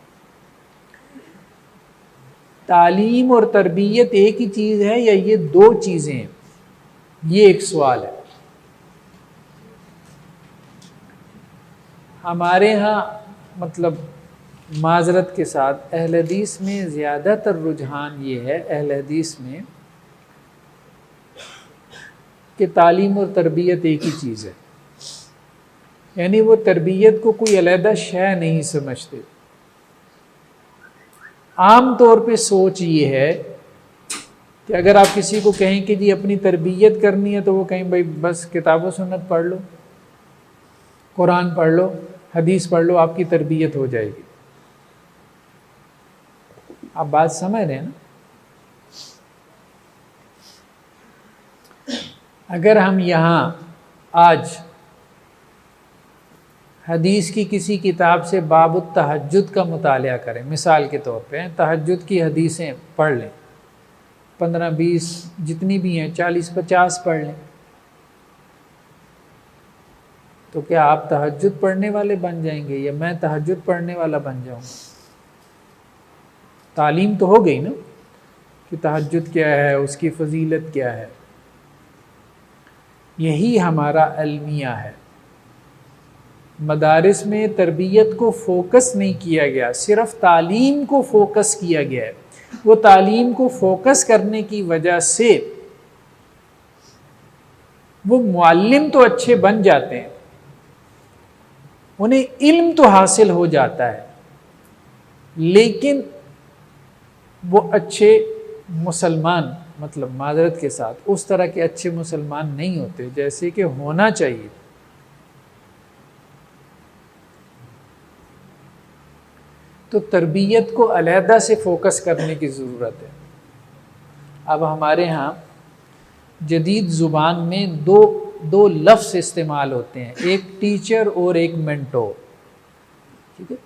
तालीम और तरबियत एक ही चीज़ है या ये दो चीज़ें हैं? ये एक सवाल है। हमारे यहाँ मतलब माजरत के साथ अहले हदीस में ज़्यादातर रुझान ये है, अहले हदीस में, कि तालीम और तरबियत एक ही चीज़ है। यानी वो तरबियत को कोई अलहदा शय नहीं समझते। आम तौर पे सोच ये है कि अगर आप किसी को कहें कि जी अपनी तरबियत करनी है, तो वो कहें भाई बस किताब व सुन्नत पढ़ लो, कुरान पढ़ लो, हदीस पढ़ लो, आपकी तरबियत हो जाएगी। आप बात समझ रहे हैं ना? अगर हम यहाँ आज हदीस की किसी किताब से बाबुत तहज्जुद का मुतालिया करें, मिसाल के तौर पे तहज्जुद की हदीसें पढ़ लें, 15-20 जितनी भी हैं, 40-50 पढ़ लें, तो क्या आप तहज्जुद पढ़ने वाले बन जाएंगे या मैं तहज्जुद पढ़ने वाला बन जाऊंगा? तालीम तो हो गई ना कि तहज्जुद क्या है, उसकी फजीलत क्या है। यही हमारा अलमिया है। मदारिस में तरबियत को फोकस नहीं किया गया, सिर्फ तालीम को फोकस किया गया है। वो तालीम को फोकस करने की वजह से वो मुअल्लिम तो अच्छे बन जाते हैं, उन्हें इल्म तो हासिल हो जाता है, लेकिन वो अच्छे मुसलमान, मतलब माजरत के साथ उस तरह के अच्छे मुसलमान नहीं होते जैसे कि होना चाहिए। तो तरबियत को अलहदा से फोकस करने की ज़रूरत है। अब हमारे यहाँ जदीद ज़ुबान में दो लफ्ज़ इस्तेमाल होते हैं, एक टीचर और एक मेंटोर। ठीक है,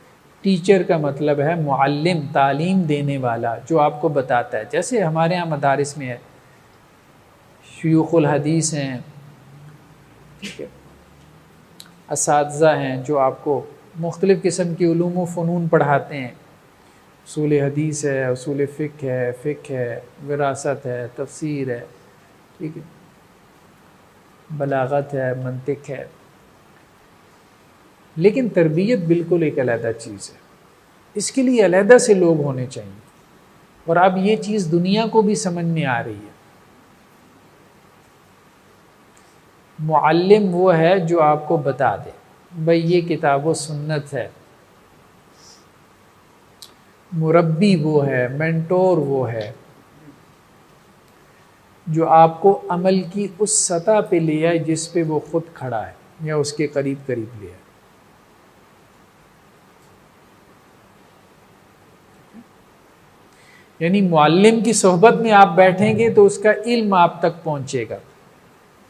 टीचर का मतलब है मुअल्लिम, तालीम देने वाला, जो आपको बताता है। जैसे हमारे यहाँ मदारिस में है, शयूखुल हदीस हैं, ठीक है, असातिज़ा हैं जो आपको मुख्तलिफ़ किस्म की उलूम व फ़नून पढ़ाते हैं, उसूल हदीस है, उसूल फ़िक़्ह है, विरासत है, तफसीर है, ठीक है, बलागत है, मंतिक है। लेकिन तरबियत बिल्कुल एक अलहदा चीज़ है, इसके लिए अलहदा से लोग होने चाहिए। और अब ये चीज़ दुनिया को भी समझ में आ रही है। मुअल्लिम वो है जो आपको बता दे भाई ये किताब व सुन्नत है, मुरब्बी वो है, मेंटोर वो है जो आपको अमल की उस सतह पे ले आए जिस पे वो खुद खड़ा है या उसके करीब करीब ले आए। यानी मुअल्लिम की सोहबत में आप बैठेंगे तो उसका इल्म आप तक पहुंचेगा,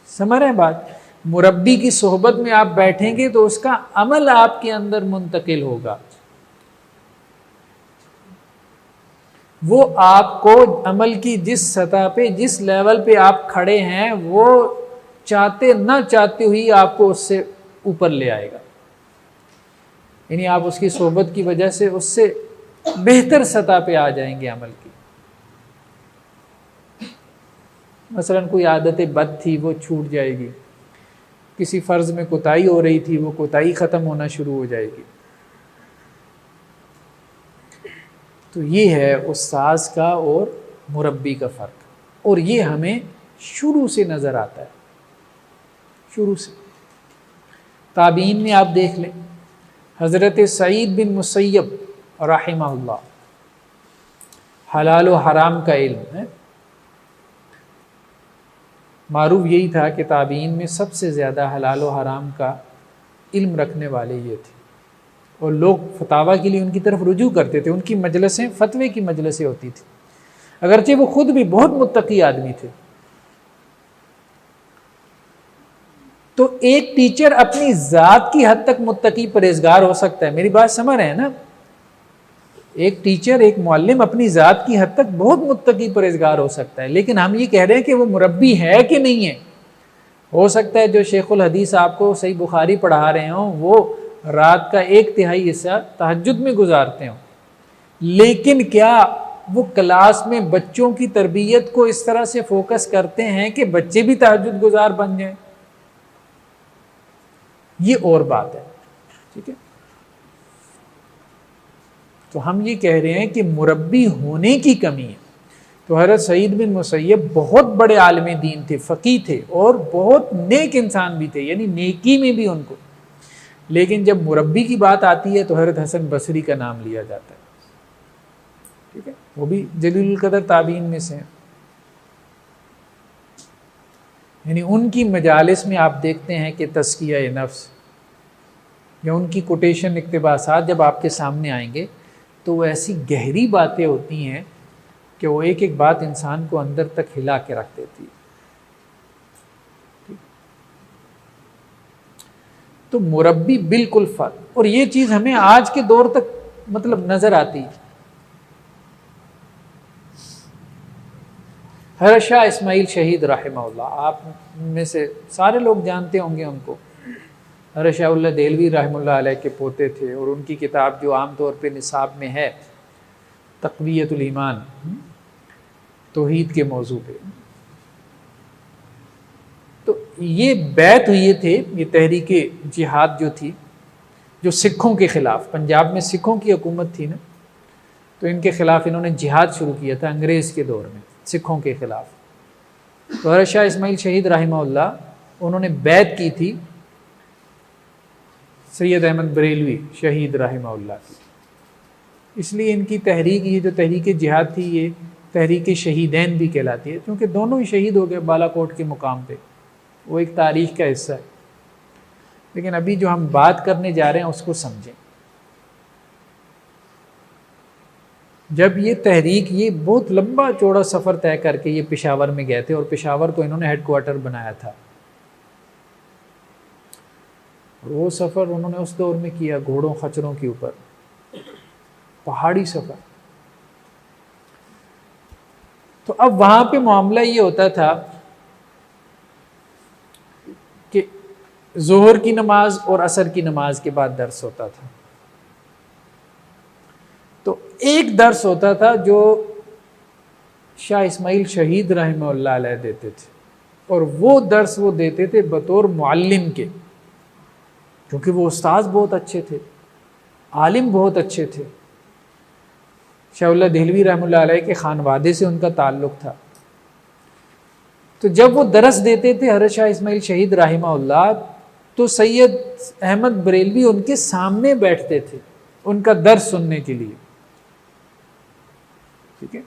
समझ रहे हैं बात। मुरब्बी की सोहबत में आप बैठेंगे तो उसका अमल आपके अंदर मुंतकिल होगा, वो आपको अमल की जिस सतह पे, जिस लेवल पे आप खड़े हैं, वो चाहते ना चाहते हुए आपको उससे ऊपर ले आएगा। यानी आप उसकी सोहबत की वजह से उससे बेहतर सतह पे आ जाएंगे अमल की। मसलन कोई आदत बद थी वो छूट जाएगी, किसी फ़र्ज़ में कोताही हो रही थी वो कोताही ख़त्म होना शुरू हो जाएगी। तो ये है उस्ताज़ का और मुरब्बी का फ़र्क, और ये हमें शुरू से नज़र आता है, शुरू से। ताबीन में आप देख लें, हज़रत सईद बिन मुसय्यब रहमहुल्लाह, हलाल व हराम का इल्म है, मारूफ यही था कि ताबीन में सबसे ज़्यादा हलाल व हराम का इल्म रखने वाले ये थे, और लोग फतावा के लिए उनकी तरफ रुजू करते थे। उनकी मजलिसें फतवे की मजलिसें होती थी, अगरचे वो खुद भी बहुत मुत्तकी आदमी थे। तो एक टीचर अपनी ज़ात की हद तक मुत्तकी परहेज़गार हो सकता है, मेरी बात समझ रहे हैं ना। एक टीचर, एक मुअल्लिम अपनी ज़ात की हद तक बहुत मुत्तकी परहेज़गार हो सकता है, लेकिन हम ये कह रहे हैं कि वो मुरब्बी है कि नहीं है। हो सकता है जो शेखुल हदीस आपको सही बुखारी पढ़ा रहे हों वो रात का 1/3 हिस्सा तहज्जुद में गुजारते हों, लेकिन क्या वो क्लास में बच्चों की तरबियत को इस तरह से फोकस करते हैं कि बच्चे भी तहज्जुद गुजार बन जाएं? ये और बात है, ठीक है। तो हम ये कह रहे हैं कि मुरब्बी होने की कमी है। तो हज़रत सईद बिन मुसय्यब बहुत बड़े आलिम दीन थे, फ़कीह थे, और बहुत नेक इंसान भी थे, यानी नेकी में भी उनको। लेकिन जब मुरब्बी की बात आती है तो हज़रत हसन बसरी का नाम लिया जाता है, ठीक है, वो भी जलीलुल कदर ताबीन में से हैं। यानी उनकी मजालिस में आप देखते हैं कि तज़किया नफ्स या उनकी कोटेशन इक़्तिबासात जब आपके सामने आएंगे तो वो ऐसी गहरी बातें होती हैं कि वो एक एक बात इंसान को अंदर तक हिला के रख देती है। तो मुरब्बी बिल्कुल फ़र्क, और ये चीज़ हमें आज के दौर तक मतलब नज़र आती है। हज़रत शाह इस्माइल शहीद रहमहुल्लाह, आप में से सारे लोग जानते होंगे उनको। हज़रत शाह उल्लाह देहलवी रहमतुल्लाह अलैह के पोते थे, और उनकी किताब जो आम तौर पे निसाब में है, तक़वियतुल ईमान, तौहीद के मौजू पे। तो ये बैत हुए थे, ये तहरीके जिहाद जो थी, जो सिखों के ख़िलाफ़, पंजाब में सिखों की हुकूमत थी ना, तो इनके ख़िलाफ़ इन्होंने जिहाद शुरू किया था अंग्रेज़ के दौर में, सिखों के ख़िलाफ़। तो हज़रत शाह इस्माइल शहीद रहमहुल्लाह उन्होंने बैत की थी सैयद अहमद बरेलवी शहीद रहमहुल्लाह की। इसलिए इनकी तहरीक, ये जो तहरीक जिहाद थी, ये तहरीक शहीदैन भी कहलाती है, क्योंकि दोनों ही शहीद हो गए बालाकोट के मुकाम पे। वो एक तारीख़ का हिस्सा है। लेकिन अभी जो हम बात करने जा रहे हैं उसको समझें। जब ये तहरीक, ये बहुत लंबा चौड़ा सफ़र तय करके ये पेशावर में गए थे, और पेशावर को इन्होंने हेडक्वार्टर बनाया था। वो सफ़र उन्होंने उस दौर में किया घोड़ों खच्चरों के ऊपर, पहाड़ी सफ़र। तो अब वहाँ पे मामला ये होता था कि ज़ोहर की नमाज और असर की नमाज के बाद दर्स होता था। तो एक दर्स होता था जो शाह इस्माइल शहीद रहमतुल्लाह अलैह देते थे, और वो दर्स वो देते थे बतौर मुअल्लिम के, क्योंकि वो उस्ताद बहुत अच्छे थे, आलिम बहुत अच्छे थे। शाह देहलवी रहमतुल्लाह अलैह के खानवादे से उनका ताल्लुक़ था। तो जब वो दरस देते थे हज़रत शाह इस्माइल शहीद रहमतुल्लाह, तो सैयद अहमद बरेलवी उनके सामने बैठते थे उनका दर्स सुनने के लिए, ठीक है।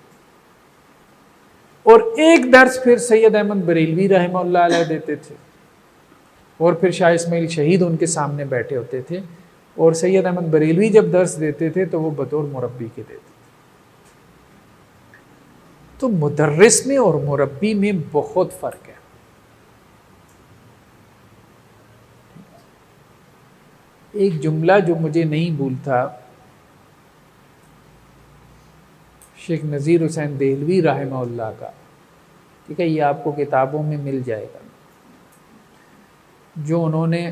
और एक दर्स फिर सैयद अहमद बरेलवी रहमतुल्लाह अलैह देते थे, और फिर शाह इस्माइल शहीद उनके सामने बैठे होते थे, और सैयद अहमद बरेलवी जब दर्स देते थे तो वो बतौर मुरब्बी के देते थे। तो मुदर्रिस में और मुरब्बी में बहुत फ़र्क है। एक जुमला जो मुझे नहीं भूलता, शेख नज़ीर हुसैन देहलवी रहमतुल्लाह का, ठीक है, ये आपको किताबों में मिल जाएगा, जो उन्होंने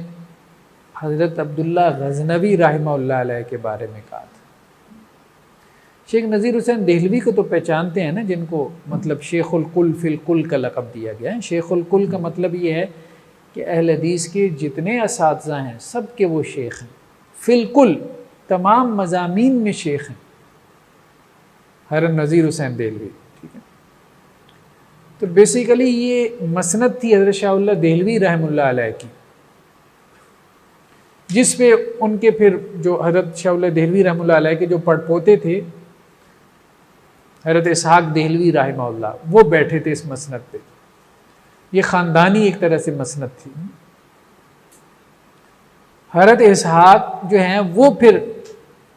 हज़रत अब्दुल्ला गज़नवी रहमतुल्लाह अलैह के बारे में कहा था। शेख नज़ीर हुसैन देहलवी को तो पहचानते हैं ना, जिनको मतलब शेखुल कुल फिल कुल का लक़ब दिया गया है। शेखुल कुल का मतलब ये है कि अहल हदीस के जितने असातिज़ा हैं सब के वो शेख हैं, फिल कुल तमाम मज़ामीन में शेख हैं, हज़रत नज़ीर हुसैन देहलवी, ठीक है। तो बेसिकली ये मसनद थी हज़रत शाह देहलवी रहमतुल्लाह अलैह की, जिस पे उनके फिर जो हज़रत शाह देहलवी रहमतुल्लाह अलैह के जो पड़पोते थे हज़रत इसहाक देहलवी रहमतुल्लाह, वो बैठे थे इस मसनद पे। ये ख़ानदानी एक तरह से मसनद थी। हज़रत इसहाक जो हैं वो फिर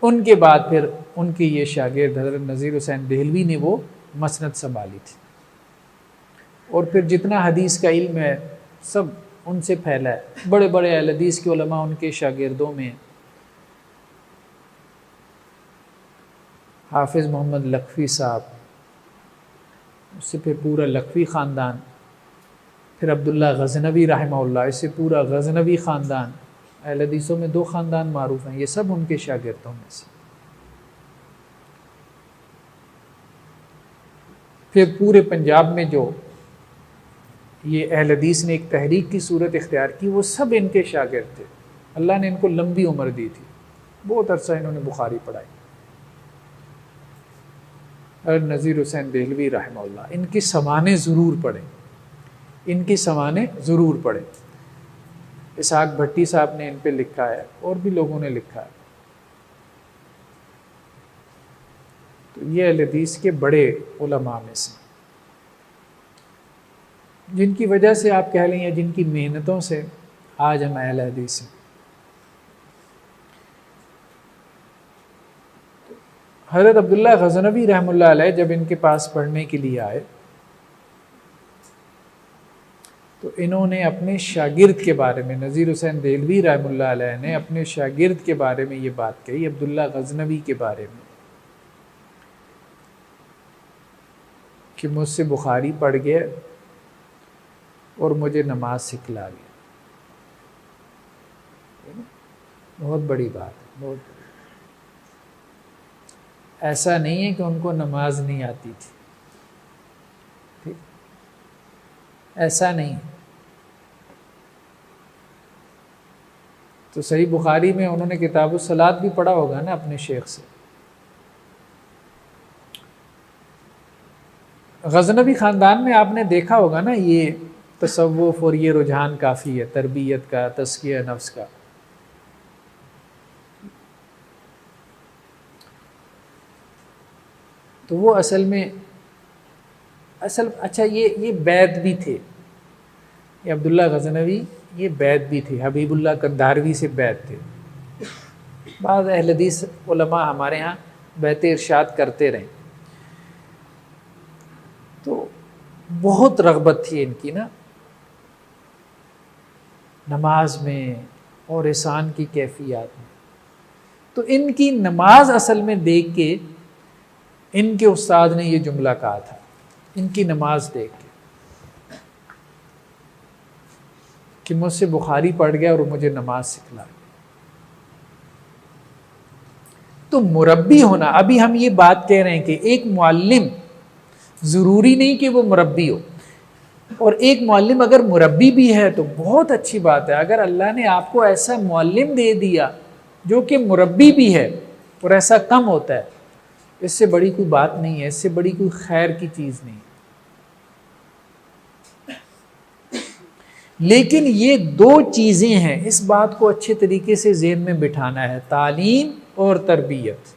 उनके बाद फिर उनके ये शागिर्द हज़रत नज़ीर हुसैन देहलवी ने वो मसनद संभाली थी, और फिर जितना हदीस का इल्म है सब उनसे फैला है। बड़े बड़े अहले हदीस के उलमा उनके शागिर्दों में हाफिज़ मोहम्मद लखवी साहब, उससे फिर पूरा लखवी ख़ानदान, फिर अब्दुल्ला गज़नवी रहमतुल्लाह, इससे पूरा गज़नवी ख़ानदान। अहले हदीसों में दो ख़ानदान मारूफ़ हैं, ये सब उनके शागिर्दों में से। फिर पूरे पंजाब में जो ये अहले हदीस ने एक तहरीक की सूरत इख्तियार की, वो सब इनके शागिर्द थे। अल्लाह ने इनको लंबी उम्र दी थी, बहुत अरसा इन्होंने बुखारी पढ़ाई। और नज़ीर हुसैन देहलवी रहमतुल्लाह, इनकी समाने ज़रूर पढ़ें, इनकी समाने ज़रूर पढ़ें। इसहाक भट्टी साहब ने इन पे लिखा है, और भी लोगों ने लिखा है। तो ये अहले हदीस के बड़े उलमा में से, जिनकी वजह से आप कह लें या जिनकी मेहनतों से आज हम अहले हदीस हैं। हज़रत अब्दुल्ला गज़नवी रहमतुल्लाह अलैह जब इनके पास पढ़ने के लिए आए, तो इन्होंने अपने शागिर्द के बारे में, नज़ीर हुसैन देहलवी रहमतुल्लाह अलैह ने अपने शागिर्द के बारे में ये बात कही, अब्दुल्ला गज़नवी के बारे में, कि मुझसे बुखारी पढ़ गया और मुझे नमाज सिखला गया। बहुत बड़ी बात है, बहुत। ऐसा नहीं है कि उनको नमाज नहीं आती थी, ठीक, ऐसा नहीं। तो सही बुखारी में उन्होंने किताबुस सलात भी पढ़ा होगा ना अपने शेख से। गज़नवी ख़ानदान में आपने देखा होगा ना, ये तसव्वुफ़ और ये रुझान काफ़ी है, तरबियत का, तज़किया नफ्स का। तो वो असल में अच्छा, ये बैद भी थे, ये अब्दुल्ला गज़नवी ये बैद भी थे, हबीबुल्लाह कंधारवी से बैद थे। बाद अहले हदीस उलमा हमारे यहाँ बैत इरशाद करते रहे। तो बहुत रग़बत थी इनकी ना नमाज में और एहसान की कैफियत में। तो इनकी नमाज असल में देख के इनके उस्ताद ने ये जुमला कहा था, इनकी नमाज देख के, कि मुझसे बुखारी पढ़ गया और मुझे नमाज सिखला। तो मुरब्बी होना, अभी हम ये बात कह रहे हैं कि एक मुअल्लिम ज़रूरी नहीं कि वो मुरब्बी हो, और एक मुअल्लिम अगर मुरब्बी भी है तो बहुत अच्छी बात है। अगर अल्लाह ने आपको ऐसा मुअल्लिम दे दिया जो कि मुरब्बी भी है, और ऐसा कम होता है, इससे बड़ी कोई बात नहीं है, इससे बड़ी कोई खैर की चीज़ नहीं। लेकिन ये दो चीज़ें हैं, इस बात को अच्छे तरीके से ज़हन में बिठाना है, तालीम और तरबियत।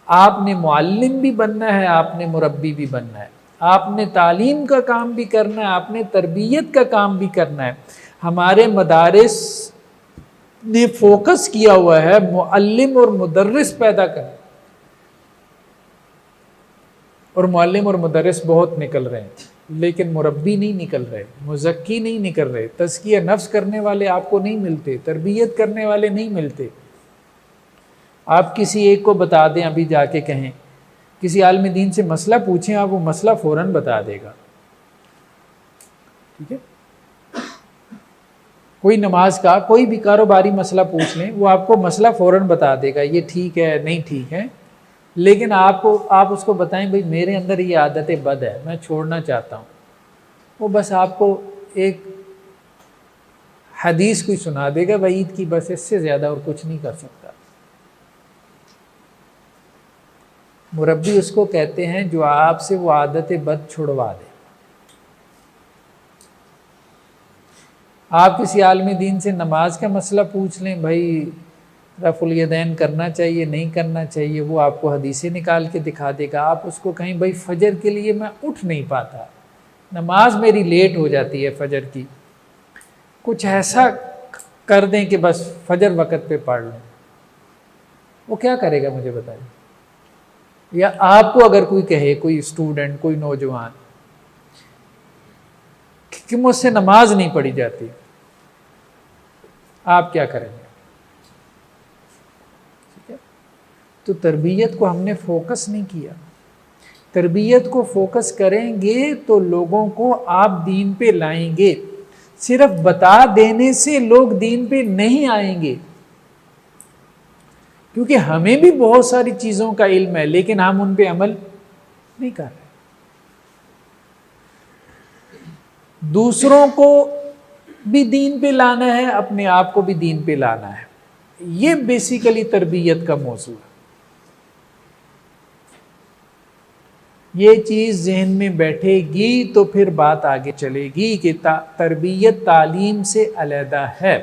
आपने मुअल्लिम भी बनना है, आपने मुरब्बी भी बनना है, आपने तालीम का काम भी करना है, आपने तरबियत का काम भी करना है। हमारे मदारिस ने फोकस किया हुआ है मुअल्लिम और मुदर्रिस पैदा करना, और मुअल्लिम और मुदर्रिस बहुत निकल रहे हैं, लेकिन मुरब्बी नहीं निकल रहे, मुज़क्की नहीं निकल रहे, तज़किया नफ्स करने वाले आपको नहीं मिलते, तरबियत करने वाले नहीं मिलते। आप किसी एक को बता दें, अभी जाके कहें, किसी आलिम दीन से मसला पूछें, आप वो मसला फ़ौरन बता देगा। ठीक है, कोई नमाज का कोई भी कारोबारी मसला पूछ लें, वो आपको मसला फ़ौरन बता देगा, ये ठीक है नहीं ठीक है। लेकिन आप उसको बताएं भाई मेरे अंदर ये आदत बद है, मैं छोड़ना चाहता हूँ, वो बस आपको एक हदीस कोई सुना देगा वईद की, बस इससे ज़्यादा और कुछ नहीं कर सकता। मुरब्बी उसको कहते हैं जो आपसे वो आदत बद छुड़वा दे। आप किसी आलिम दीन से नमाज का मसला पूछ लें, भाई रफ़ुल यदैन करना चाहिए नहीं करना चाहिए, वो आपको हदीसें निकाल के दिखा देगा। आप उसको कहीं भाई फजर के लिए मैं उठ नहीं पाता, नमाज मेरी लेट हो जाती है फजर की, कुछ ऐसा कर दें कि बस फजर वक़्त पे पढ़ लें, वो क्या करेगा मुझे बताइए। या आपको अगर कोई कहे, कोई स्टूडेंट, कोई नौजवान कि मुझसे नमाज नहीं पढ़ी जाती, आप क्या करेंगे? तो तरबियत को हमने फोकस नहीं किया। तरबियत को फोकस करेंगे तो लोगों को आप दीन पे लाएंगे। सिर्फ बता देने से लोग दीन पे नहीं आएंगे, क्योंकि हमें भी बहुत सारी चीज़ों का इल्म है, लेकिन हम उन पे अमल नहीं कर रहे। दूसरों को भी दीन पे लाना है, अपने आप को भी दीन पे लाना है। ये बेसिकली तरबियत का मौजू है। ये चीज़ जहन में बैठेगी तो फिर बात आगे चलेगी कि तरबियत तालीम से अलहदा है,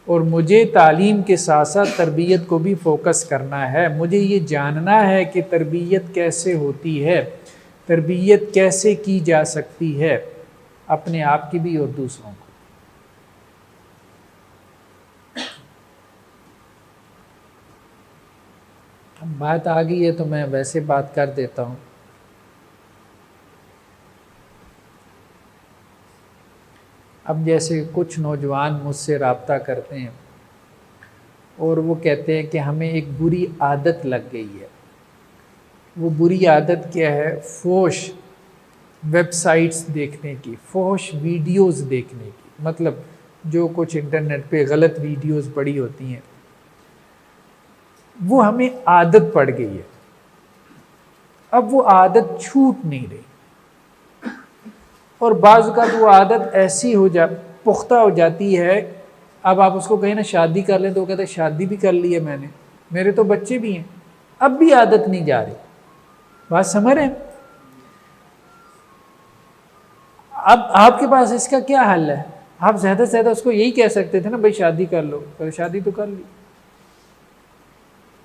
और मुझे तालीम के साथ साथ तरबियत को भी फोकस करना है। मुझे ये जानना है कि तरबियत कैसे होती है, तरबियत कैसे की जा सकती है, अपने आप की भी और दूसरों को। अब बात आ गई है तो मैं वैसे बात कर देता हूँ। अब जैसे कुछ नौजवान मुझसे रब्ता करते हैं और वो कहते हैं कि हमें एक बुरी आदत लग गई है। वो बुरी आदत क्या है? फोश वेबसाइट्स देखने की, फोश वीडियोस देखने की, मतलब जो कुछ इंटरनेट पे गलत वीडियोस पड़ी होती हैं, वो हमें आदत पड़ गई है। अब वो आदत छूट नहीं रही, और बाज़ का वो आदत ऐसी पुख्ता हो जाती है। अब आप उसको कहें ना शादी कर लें तो वो कहते हैं शादी भी कर ली है मैंने, मेरे तो बच्चे भी हैं, अब भी आदत नहीं जा रही। बात समझ रहे हैं? अब आपके पास इसका क्या हल है? आप ज़्यादा से ज़्यादा उसको यही कह सकते थे ना, भाई शादी कर लो, पर शादी तो कर ली।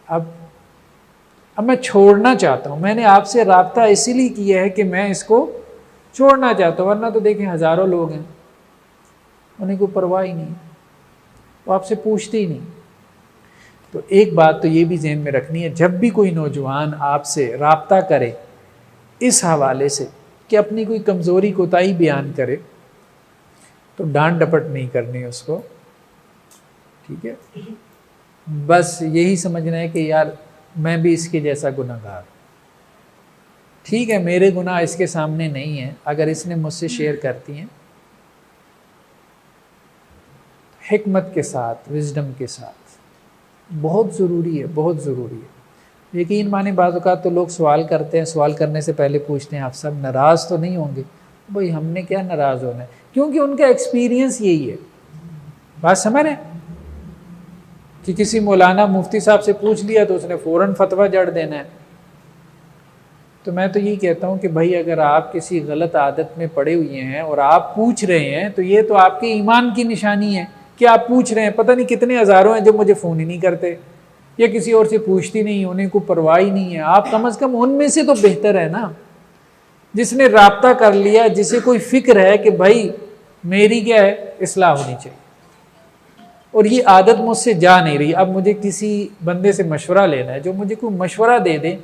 अब मैं छोड़ना चाहता हूँ, मैंने आपसे रब्ता इसीलिए किया है कि मैं इसको छोड़ना चाहता हूँ, वरना तो देखें हज़ारों लोग हैं, उन्हें कोई परवाह ही नहीं, वो आपसे पूछते ही नहीं। तो एक बात तो ये भी ज़हन में रखनी है, जब भी कोई नौजवान आपसे रब्ता करे इस हवाले से कि अपनी कोई कमज़ोरी कोताही बयान करे, तो डांट डपट नहीं करनी उसको, ठीक है? बस यही समझना है कि यार मैं भी इसके जैसा गुनहगार, ठीक है, मेरे गुनाह इसके सामने नहीं है। अगर इसने मुझसे शेयर करती हैं हिकमत के साथ, विजडम के साथ, बहुत ज़रूरी है, बहुत ज़रूरी है। यकीन माने बाज़ औक़ात तो लोग सवाल करते हैं, सवाल करने से पहले पूछते हैं आप सब नाराज़ तो नहीं होंगे? भाई हमने क्या नाराज़ होना है, क्योंकि उनका एक्सपीरियंस यही है। बात समझ रहे हैं कि किसी मौलाना मुफ्ती साहब से पूछ लिया तो उसने फ़ौरन फतवा जड़ देना है। तो मैं तो यही कहता हूँ कि भाई अगर आप किसी गलत आदत में पड़े हुए हैं और आप पूछ रहे हैं तो ये तो आपके ईमान की निशानी है कि आप पूछ रहे हैं। पता नहीं कितने हज़ारों हैं जो मुझे फ़ोन ही नहीं करते या किसी और से पूछती नहीं, उन्हें कोई परवाह ही नहीं है। आप कम से कम उनमें से तो बेहतर है ना, जिसने राब्ता कर लिया, जिसे कोई फिक्र है कि भाई मेरी क्या है, इस्लाह होनी चाहिए और ये आदत मुझसे जा नहीं रही। अब मुझे किसी बंदे से मशवरा लेना है जो मुझे कोई मशवरा दे दे,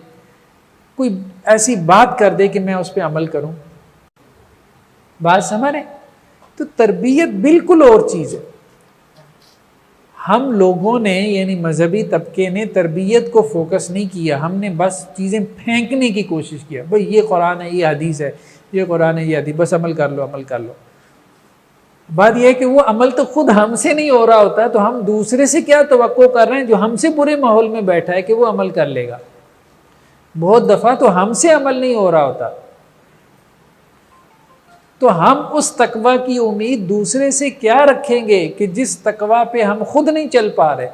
कोई ऐसी बात कर दे कि मैं उस पर अमल करूं। बात समझ रहे? तो तरबियत बिल्कुल और चीज़ है। हम लोगों ने यानी मजहबी तबके ने तरबियत को फोकस नहीं किया, हमने बस चीज़ें फेंकने की कोशिश किया। भाई ये कुरान है, ये हदीस है, ये कुरान है, ये हदीस, बस अमल कर लो, अमल कर लो। बात यह है कि वो अमल तो खुद हमसे नहीं हो रहा होता, तो हम दूसरे से क्या तवक्को कर रहे हैं जो हमसे बुरे माहौल में बैठा है कि वो अमल कर लेगा। बहुत दफ़ा तो हमसे अमल नहीं हो रहा होता, तो हम उस तकवा की उम्मीद दूसरे से क्या रखेंगे कि जिस तकवा पे हम खुद नहीं चल पा रहे,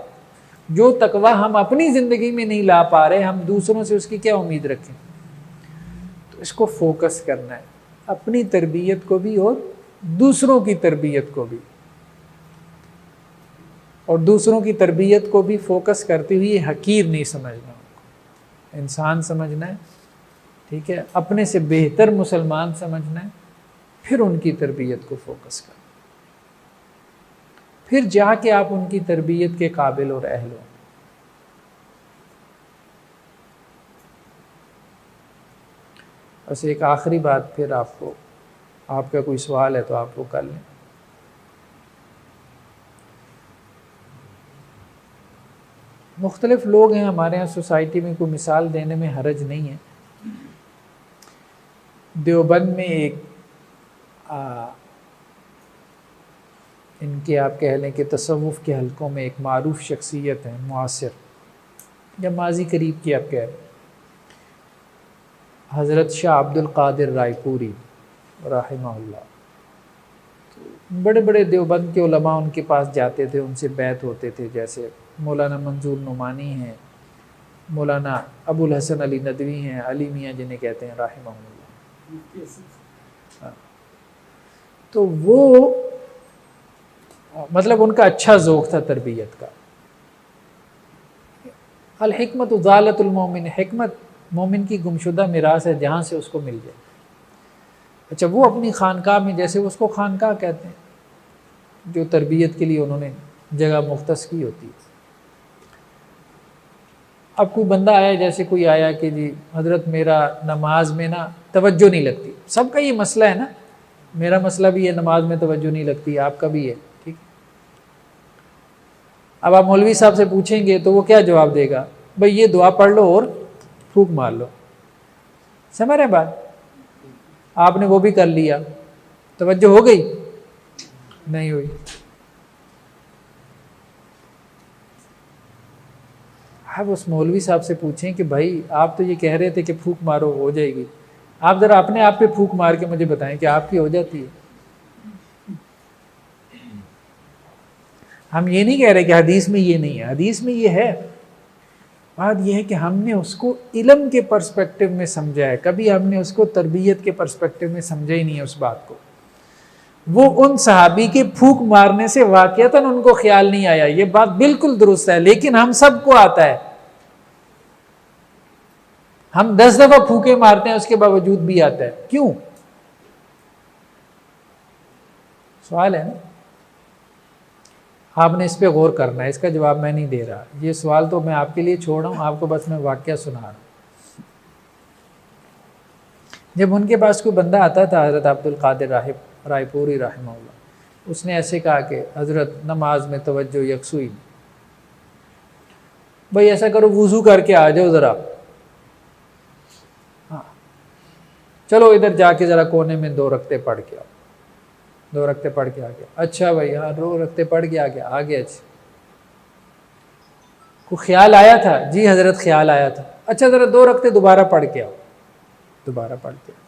जो तकवा हम अपनी ज़िंदगी में नहीं ला पा रहे, हम दूसरों से उसकी क्या उम्मीद रखें। तो इसको फोकस करना है, अपनी तरबियत को भी और दूसरों की तरबियत को भी, और दूसरों की तरबियत को भी फोकस करते हुए हकीर नहीं समझना, इंसान समझना है, ठीक है, अपने से बेहतर मुसलमान समझना है, फिर उनकी तरबियत को फोकस करना, फिर जाके आप उनकी तरबियत के काबिल और अहल हो। बस एक आखिरी बात, फिर आपको, आपका कोई सवाल है तो आप वो कर लें। मुख्तलिफ लोग हैं हमारे यहाँ सोसाइटी में, कोई मिसाल देने में हरज नहीं है। देवबंद में एक इनके आप कह लें कि तसव्वुफ़ के हलकों में एक मारूफ शख्सियत है, मुआसिर या माजी करीब की आप कह रहे, हज़रत शाह अब्दुल कादिर रायपुरी रहमहुल्लाह। तो बड़े बड़े देवबंद के उलमा उनके पास जाते थे, उनसे बैत होते थे, जैसे मौलाना मंजूर नुमानी हैं, मौलाना अबुल हसन अली नदवी हैं, अली मियाँ जिन्हें कहते हैं रहमहुल्लाह। तो वो मतलब उनका अच्छा ज़ौक़ था तरबियत का। अल हिकमत ज़ालतुल मोमिन, हिकमत मोमिन की गुमशुदा मिरास है, जहाँ से उसको मिल जाए। अच्छा, वो अपनी खानकाह में, जैसे उसको खानकाह कहते हैं, जो तरबियत के लिए उन्होंने जगह मुख्तस की होती है। अब कोई बंदा आया, जैसे कोई आया कि जी हज़रत मेरा नमाज में ना तवज्जो नहीं लगती, सबका ये मसला है ना, मेरा मसला भी है, नमाज में तवज्जो नहीं लगती, आपका भी है, ठीक। अब आप मौलवी साहब से पूछेंगे तो वो क्या जवाब देगा, भाई ये दुआ पढ़ लो और फूंक मार लो। समझ रहे बात? आपने वो भी कर लिया, तवज्जो हो गई? नहीं हुई। अब उस मौलवी साहब से पूछें कि भाई आप तो ये कह रहे थे कि फूंक मारो हो जाएगी, आप ज़रा अपने आप पे फूंक मार के मुझे बताएं कि आपकी हो जाती है। हम ये नहीं कह रहे कि हदीस में ये नहीं है, हदीस में ये है। बात यह है कि हमने उसको इल्म के पर्सपेक्टिव में समझा है, कभी हमने उसको तरबियत के पर्सपेक्टिव में समझा ही नहीं है उस बात को। वो उन सहाबी के फूंक मारने से वाक़ियतन उनको ख्याल नहीं आया, ये बात बिल्कुल दुरुस्त है, लेकिन हम सबको आता है। हम 10 दफ़ा फूके मारते हैं, उसके बावजूद भी आता है, क्यों? सवाल है ना, आपने इस पे गौर करना है, इसका जवाब मैं नहीं दे रहा, ये सवाल तो मैं आपके लिए छोड़ रहा हूँ, आपको बस मैं वाक़या सुना रहा हूँ। जब उनके पास कोई बंदा आता था, हज़रत अब्दुल कादिर रायपुरी रहमहुल्लाह, उसने ऐसे कहा कि हज़रत नमाज में तवज्जो यकसुई, भाई ऐसा करो वुज़ू करके आ जाओ ज़रा, हाँ चलो इधर जाके ज़रा कोने में 2 रकते पढ़ के आओ, 2 रकते पढ़ के आ गया। अच्छा भाई, हाँ 2 रकते पढ़ के आ गया, आ गया। को ख्याल आया था? जी हजरत ख्याल आया था। अच्छा ज़रा 2 रकते दोबारा पढ़ के आओ, दोबारा पढ़ के आओ।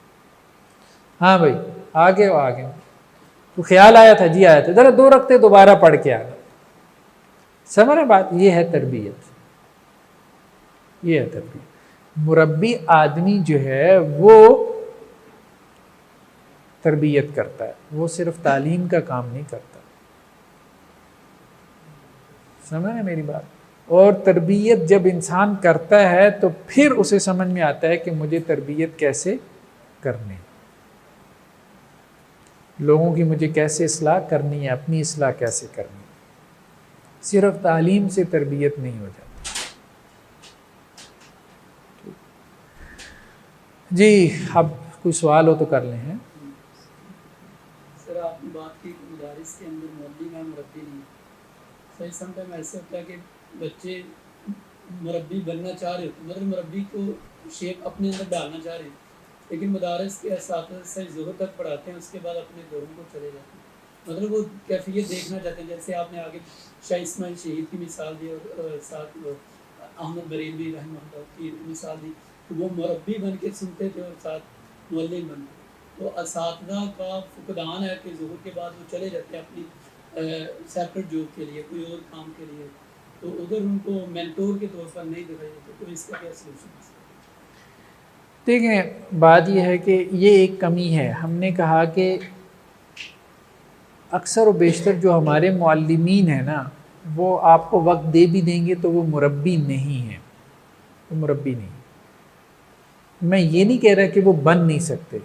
हाँ भाई आगे हो, आगे तो ख्याल आया था? जी आया था। ज़रा 2 रकते दोबारा पढ़ के आना। समझ रहे बात? ये है तरबियत, ये है तरबियत। मुरब्बी आदमी जो है वो तरबियत करता है, वो सिर्फ तालीम का काम नहीं करता। समझ रहे मेरी बात? और तरबियत जब इंसान करता है तो फिर उसे समझ में आता है कि मुझे तरबियत कैसे करनी, लोगों की मुझे कैसे इस्लाह करनी है, अपनी इस्लाह कैसे करनी है। सिर्फ तालीम से तरबियत नहीं हो जाती। जी अब कोई सवाल हो तो कर लें। हैं सर आपने बात की मदारिस के अंदर मौलवी में मुरब्बी नहीं, सही समटाइम ऐसे होता है कि बच्चे मुरब्बी बनना चाह रहे होते, मतलब मुरब्बी को शेप अपने अंदर डालना चाह रहे हैं, लेकिन मदारिस के असातिज़ा सही ज़ोहर तक पढ़ाते हैं, उसके बाद अपने घरों को चले जाते हैं। मतलब वो कैफियत देखना चाहते हैं। जैसे आपने आगे शाह इस्माइल शहीद की मिसाल दी और साथ अहमद बरेलवी रहमतुल्लाह की मिसाल दी, तो वो मुरब्बी बन के सुनते थे और साथ मुअल्लिम बनते। तो असातिज़ा का फुकदान है कि ज़ोहर के बाद वो चले जाते हैं अपनी सेपरेट जॉब के लिए, कोई और काम के लिए, तो उधर उनको मेंटोर के तौर पर नहीं दिखाई देते। तो इसका क्या सलूशन है? देखें बात यह है कि ये एक कमी है। हमने कहा कि अक्सर व बेशतर जो हमारे मुअल्लिमीन हैं ना, वो आपको वक्त दे भी देंगे तो वो मुरब्बी नहीं है, वो मुरब्बी नहीं। मैं ये नहीं कह रहा कि वो बन नहीं सकते,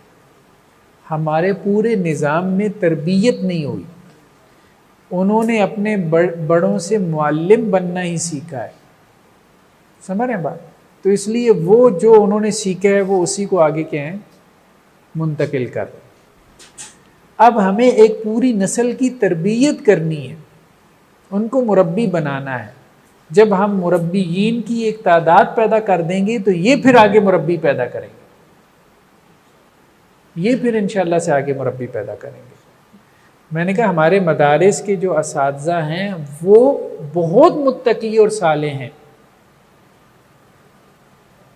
हमारे पूरे निज़ाम में तरबियत नहीं हुई। उन्होंने अपने बड़ों से मुअल्लिम बनना ही सीखा है। समझ रहे हैं बात? तो इसलिए वो जो उन्होंने सीखा है वो उसी को आगे क्या है मुंतकिल कर। अब हमें एक पूरी नस्ल की तरबियत करनी है, उनको मुरब्बी बनाना है। जब हम मुरब्बीयीन की एक तादाद पैदा कर देंगे तो ये फिर आगे मुरब्बी पैदा करेंगे, ये फिर इंशाअल्लाह से आगे मुरब्बी पैदा करेंगे। मैंने कहा हमारे मदारिस के जो असातिज़ा हैं वो बहुत मुत्तकी और साले हैं,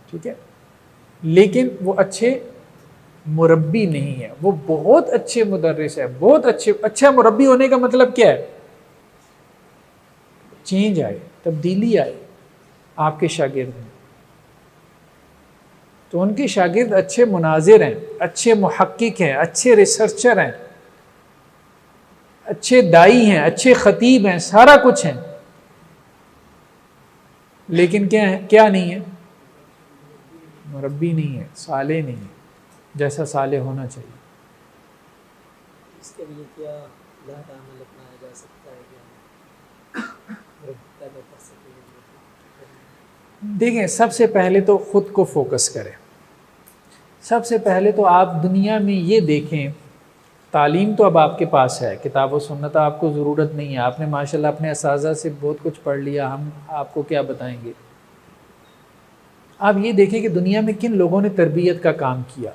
ठीक है, लेकिन वो अच्छे मुरब्बी नहीं है। वो बहुत अच्छे मुदर्रिस है, बहुत अच्छा मुरब्बी होने का मतलब क्या है? चेंज आए, तब्दीली आए आपके शागिर्द में। तो उनके शागिर्द अच्छे मुनाजिर हैं, अच्छे मुहक्किक हैं, अच्छे रिसर्चर हैं, अच्छे दाई हैं, अच्छे खतीब हैं, सारा कुछ हैं, लेकिन क्या है, क्या नहीं है? मुरब्बी नहीं है, साले नहीं है, जैसा साले होना चाहिए। इसके लिए क्या लाता अमल अपनाया जा सकता है क्या पैदा कर सके? देखें सबसे पहले तो खुद को फोकस करें। सबसे पहले तो आप दुनिया में ये देखें, तालीम तो अब आपके पास है, किताब व सुन्नत आपको ज़रूरत नहीं है, आपने माशाल्लाह अपने असातिज़ा से बहुत कुछ पढ़ लिया, हम आपको क्या बताएंगे। आप ये देखें कि दुनिया में किन लोगों ने तरबियत का काम किया,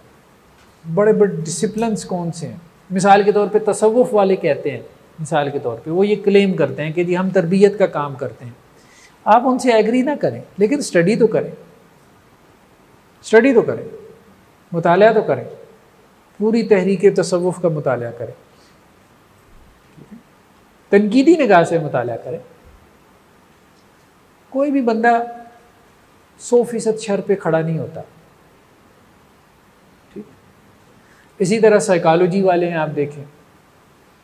बड़े बड़े डिसिप्लिन्स कौन से हैं। मिसाल के तौर पे तसव्वुफ़ वाले कहते हैं, मिसाल के तौर पे वो ये क्लेम करते हैं कि जी हम तरबियत का काम करते हैं। आप उनसे एग्री ना करें, लेकिन स्टडी तो करें, स्टडी तो करें, मुताला तो करें, पूरी तहरीक तसव्वुफ़ का मुताला करें, तनकीदी निगाह से मुताला करें। कोई भी बंदा 100% शर पे खड़ा नहीं होता, ठीक। इसी तरह साइकोलॉजी वाले हैं, आप देखें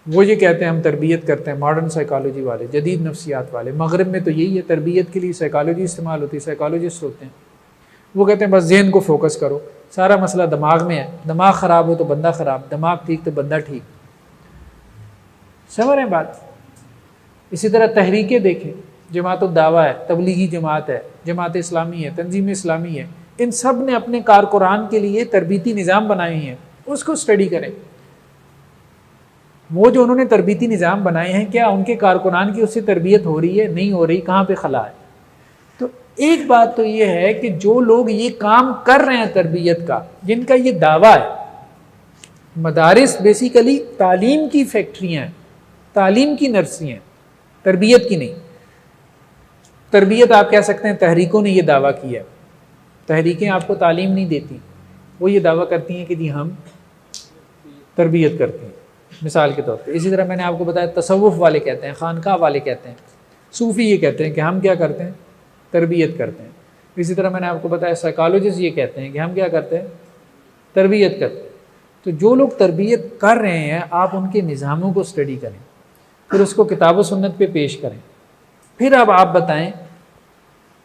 वो ये कहते हैं हम तरबियत करते हैं, मॉडर्न साइकोलॉजी वाले, जदीद नफ्सियात वाले। मगरिब में तो यही है, तरबियत के लिए साइकोलॉजी इस्तेमाल होती है, साइकोलॉजिस्ट होते हैं। वो कहते हैं बस जहन को फोकस करो, सारा मसला दिमाग में है, दिमाग ख़राब हो तो बंदा ख़राब, दिमाग ठीक तो बंदा ठीक। समझ रहे हैं बात? इसी तरह तहरीकें देखें, जमात दावा है, तबलीगी जमात है, जमात इस्लामी है, तंजीम इस्लामी है, इन सब ने अपने कारकुरान के लिए तरबीती निज़ाम बनाए हैं, उसको स्टडी करें। वो जो उन्होंने तरबीती निज़ाम बनाए हैं, क्या उनके कारकुनान की उससे तरबियत हो रही है? नहीं हो रही, कहाँ पे खला है? तो एक बात तो ये है कि जो लोग ये काम कर रहे हैं तरबियत का, जिनका ये दावा है, मदारिस बेसिकली तालीम की फैक्ट्रियाँ हैं, तालीम की नर्सरियाँ हैं, तरबियत की नहीं। तरबियत आप कह सकते हैं तहरीकों ने ये दावा किया, तहरीकें आपको तालीम नहीं देती, वो ये दावा करती हैं कि जी हम तरबियत करते हैं, मिसाल के तौर पे। इसी तरह मैंने आपको बताया तसव्वुफ़ वाले कहते हैं, खानका वाले कहते हैं, सूफ़ी ये कहते हैं कि हम क्या करते हैं, तरबियत करते हैं। इसी तरह मैंने आपको बताया साइकोलॉजिस्ट ये कहते हैं कि हम क्या करते हैं, तरबियत करते हैं। तो जो लोग तरबियत कर रहे हैं आप उनके निज़ामों को स्टडी करें, फिर उसको किताब व सुन्नत पे पेश करें, फिर अब आप बताएं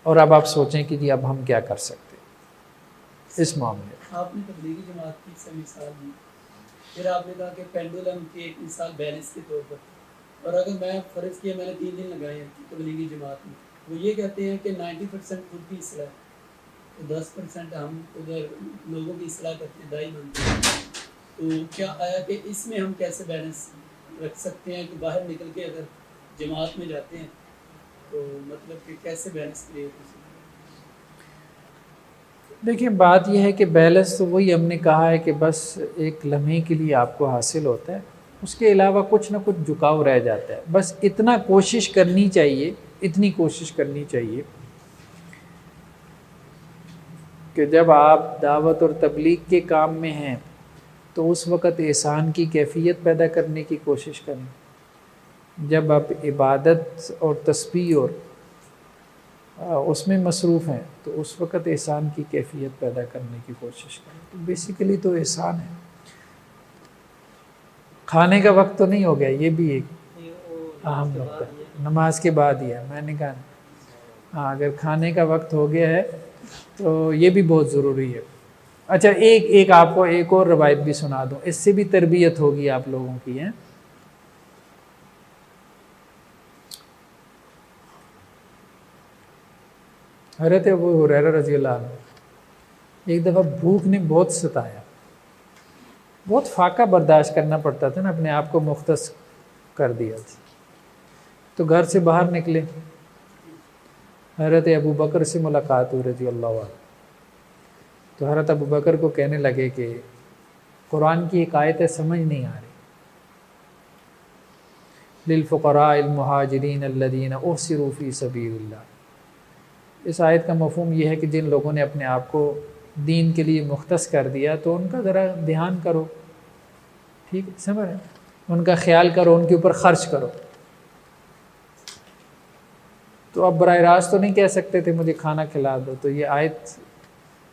और अब आप सोचें कि जी अब हम क्या कर सकते हैं इस मामले। आपने तबलीगी जमात की से मिसाल दी, फिर आपने कहा कि पेंडुलम की एक मिसाल बैलेंस के तौर पर, और अगर मैं फ़र्ज़ किया मैंने 3 दिन लगाए हैं तबलीगी जमात में, वो ये कहते हैं कि 90% खुद की इस्लाह, तो 10% हम उधर लोगों की इस्लाह करते हैं, दाई बनते हैं। तो क्या आया कि इसमें हम कैसे बैलेंस रख सकते हैं कि बाहर निकल के अगर जमात में जाते हैं तो मतलब कि कैसे बैलेंस क्रिएट हो सकता है? देखिए बात यह है कि बैलेंस तो वही हमने कहा है कि बस एक लम्हे के लिए आपको हासिल होता है, उसके अलावा कुछ ना कुछ झुकाव रह जाता है। बस इतना कोशिश करनी चाहिए, इतनी कोशिश करनी चाहिए कि जब आप दावत और तबलीग के काम में हैं तो उस वक़्त एहसान की कैफियत पैदा करने की कोशिश करें। जब आप इबादत और तस्बीह और उसमें मसरूफ़ हैं तो उस वक़्त एहसान की कैफियत पैदा करने की कोशिश करें। तो बेसिकली तो एहसान है। खाने का वक्त तो नहीं हो गया, ये भी एक अहम नुक्ता है, नमाज के बाद ही है। मैंने कहा हाँ, अगर खाने का वक्त हो गया है तो ये भी बहुत ज़रूरी है। अच्छा एक आपको एक और रवायत भी सुना दूँ, इससे भी तरबियत होगी आप लोगों की है। हज़रत अबू हुरैरा रज़ी अल्लाह अन्हु एक दफ़ा भूख ने बहुत सताया, बहुत फाका बर्दाश्त करना पड़ता था ना, अपने आप को मुख्तस कर दिया था। तो घर से बाहर निकले, हज़रत अबू बकर से मुलाकात हुई रज़ी अल्लाह अन्हु। तो हज़रत अबू बकर को कहने लगे कि कुरान की एक आयत है, समझ नहीं आ रही, लिलफ़ुक़राइल मुहाजिरीन अल्लज़ीना उहसिरू फ़ी सबीलिल्लाह। इस आयत का मफ़हूम यह है कि जिन लोगों ने अपने आप को दीन के लिए मुख्तस कर दिया तो उनका ज़रा ध्यान करो, ठीक है, समझ रहे, उनका ख्याल करो, उनके ऊपर ख़र्च करो। तो अब बराह रास्त तो नहीं कह सकते थे मुझे खाना खिला दो, तो ये आयत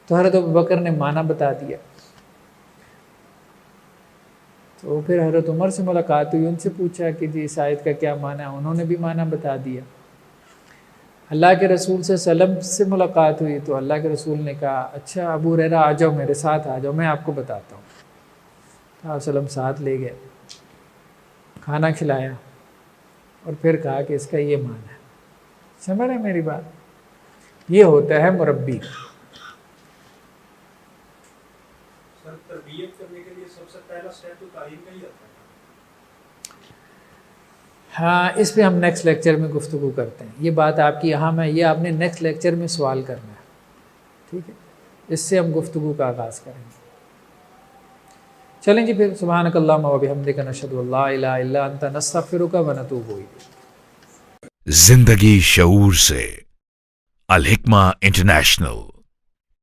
तो हज़रत अबू बकर ने माना बता दिया। तो फिर हज़रत उमर से मुलाकात हुई, उनसे पूछा कि जी इस आयत का क्या माना है, उन्होंने भी माना बता दिया। अल्लाह के रसूल से सल्लम से मुलाकात हुई तो अल्लाह के रसूल ने कहा अच्छा अबू हुरैरा आ जाओ, मेरे साथ आ जाओ, मैं आपको बताता हूँ। तो आप सल्लम साथ ले गए, खाना खिलाया और फिर कहा कि इसका ये माना है। समझ रहे मेरी बात? ये होता है मुरब्बी। सर तरबियत करने के लिए सबसे पहला स्टेप तो तालीम का ही आता है। हाँ, इस पे हम नेक्स्ट लेक्चर में गुफ्तगू करते हैं। ये बात आपकी अहम है, ये आपने नेक्स्ट लेक्चर में सवाल करना है, ठीक है, इससे हम गुफ्तगू का आगाज़ करेंगे। चलें जी फिर, सुब्हानकल्लाहुम्मा व बिहम्दिका नशहदु अल्ला इलाहा इल्ला अंता नस्तगफिरुका व नतूबु इलैक। जिंदगी शऊर से, अल हिक्मा इंटरनेशनल।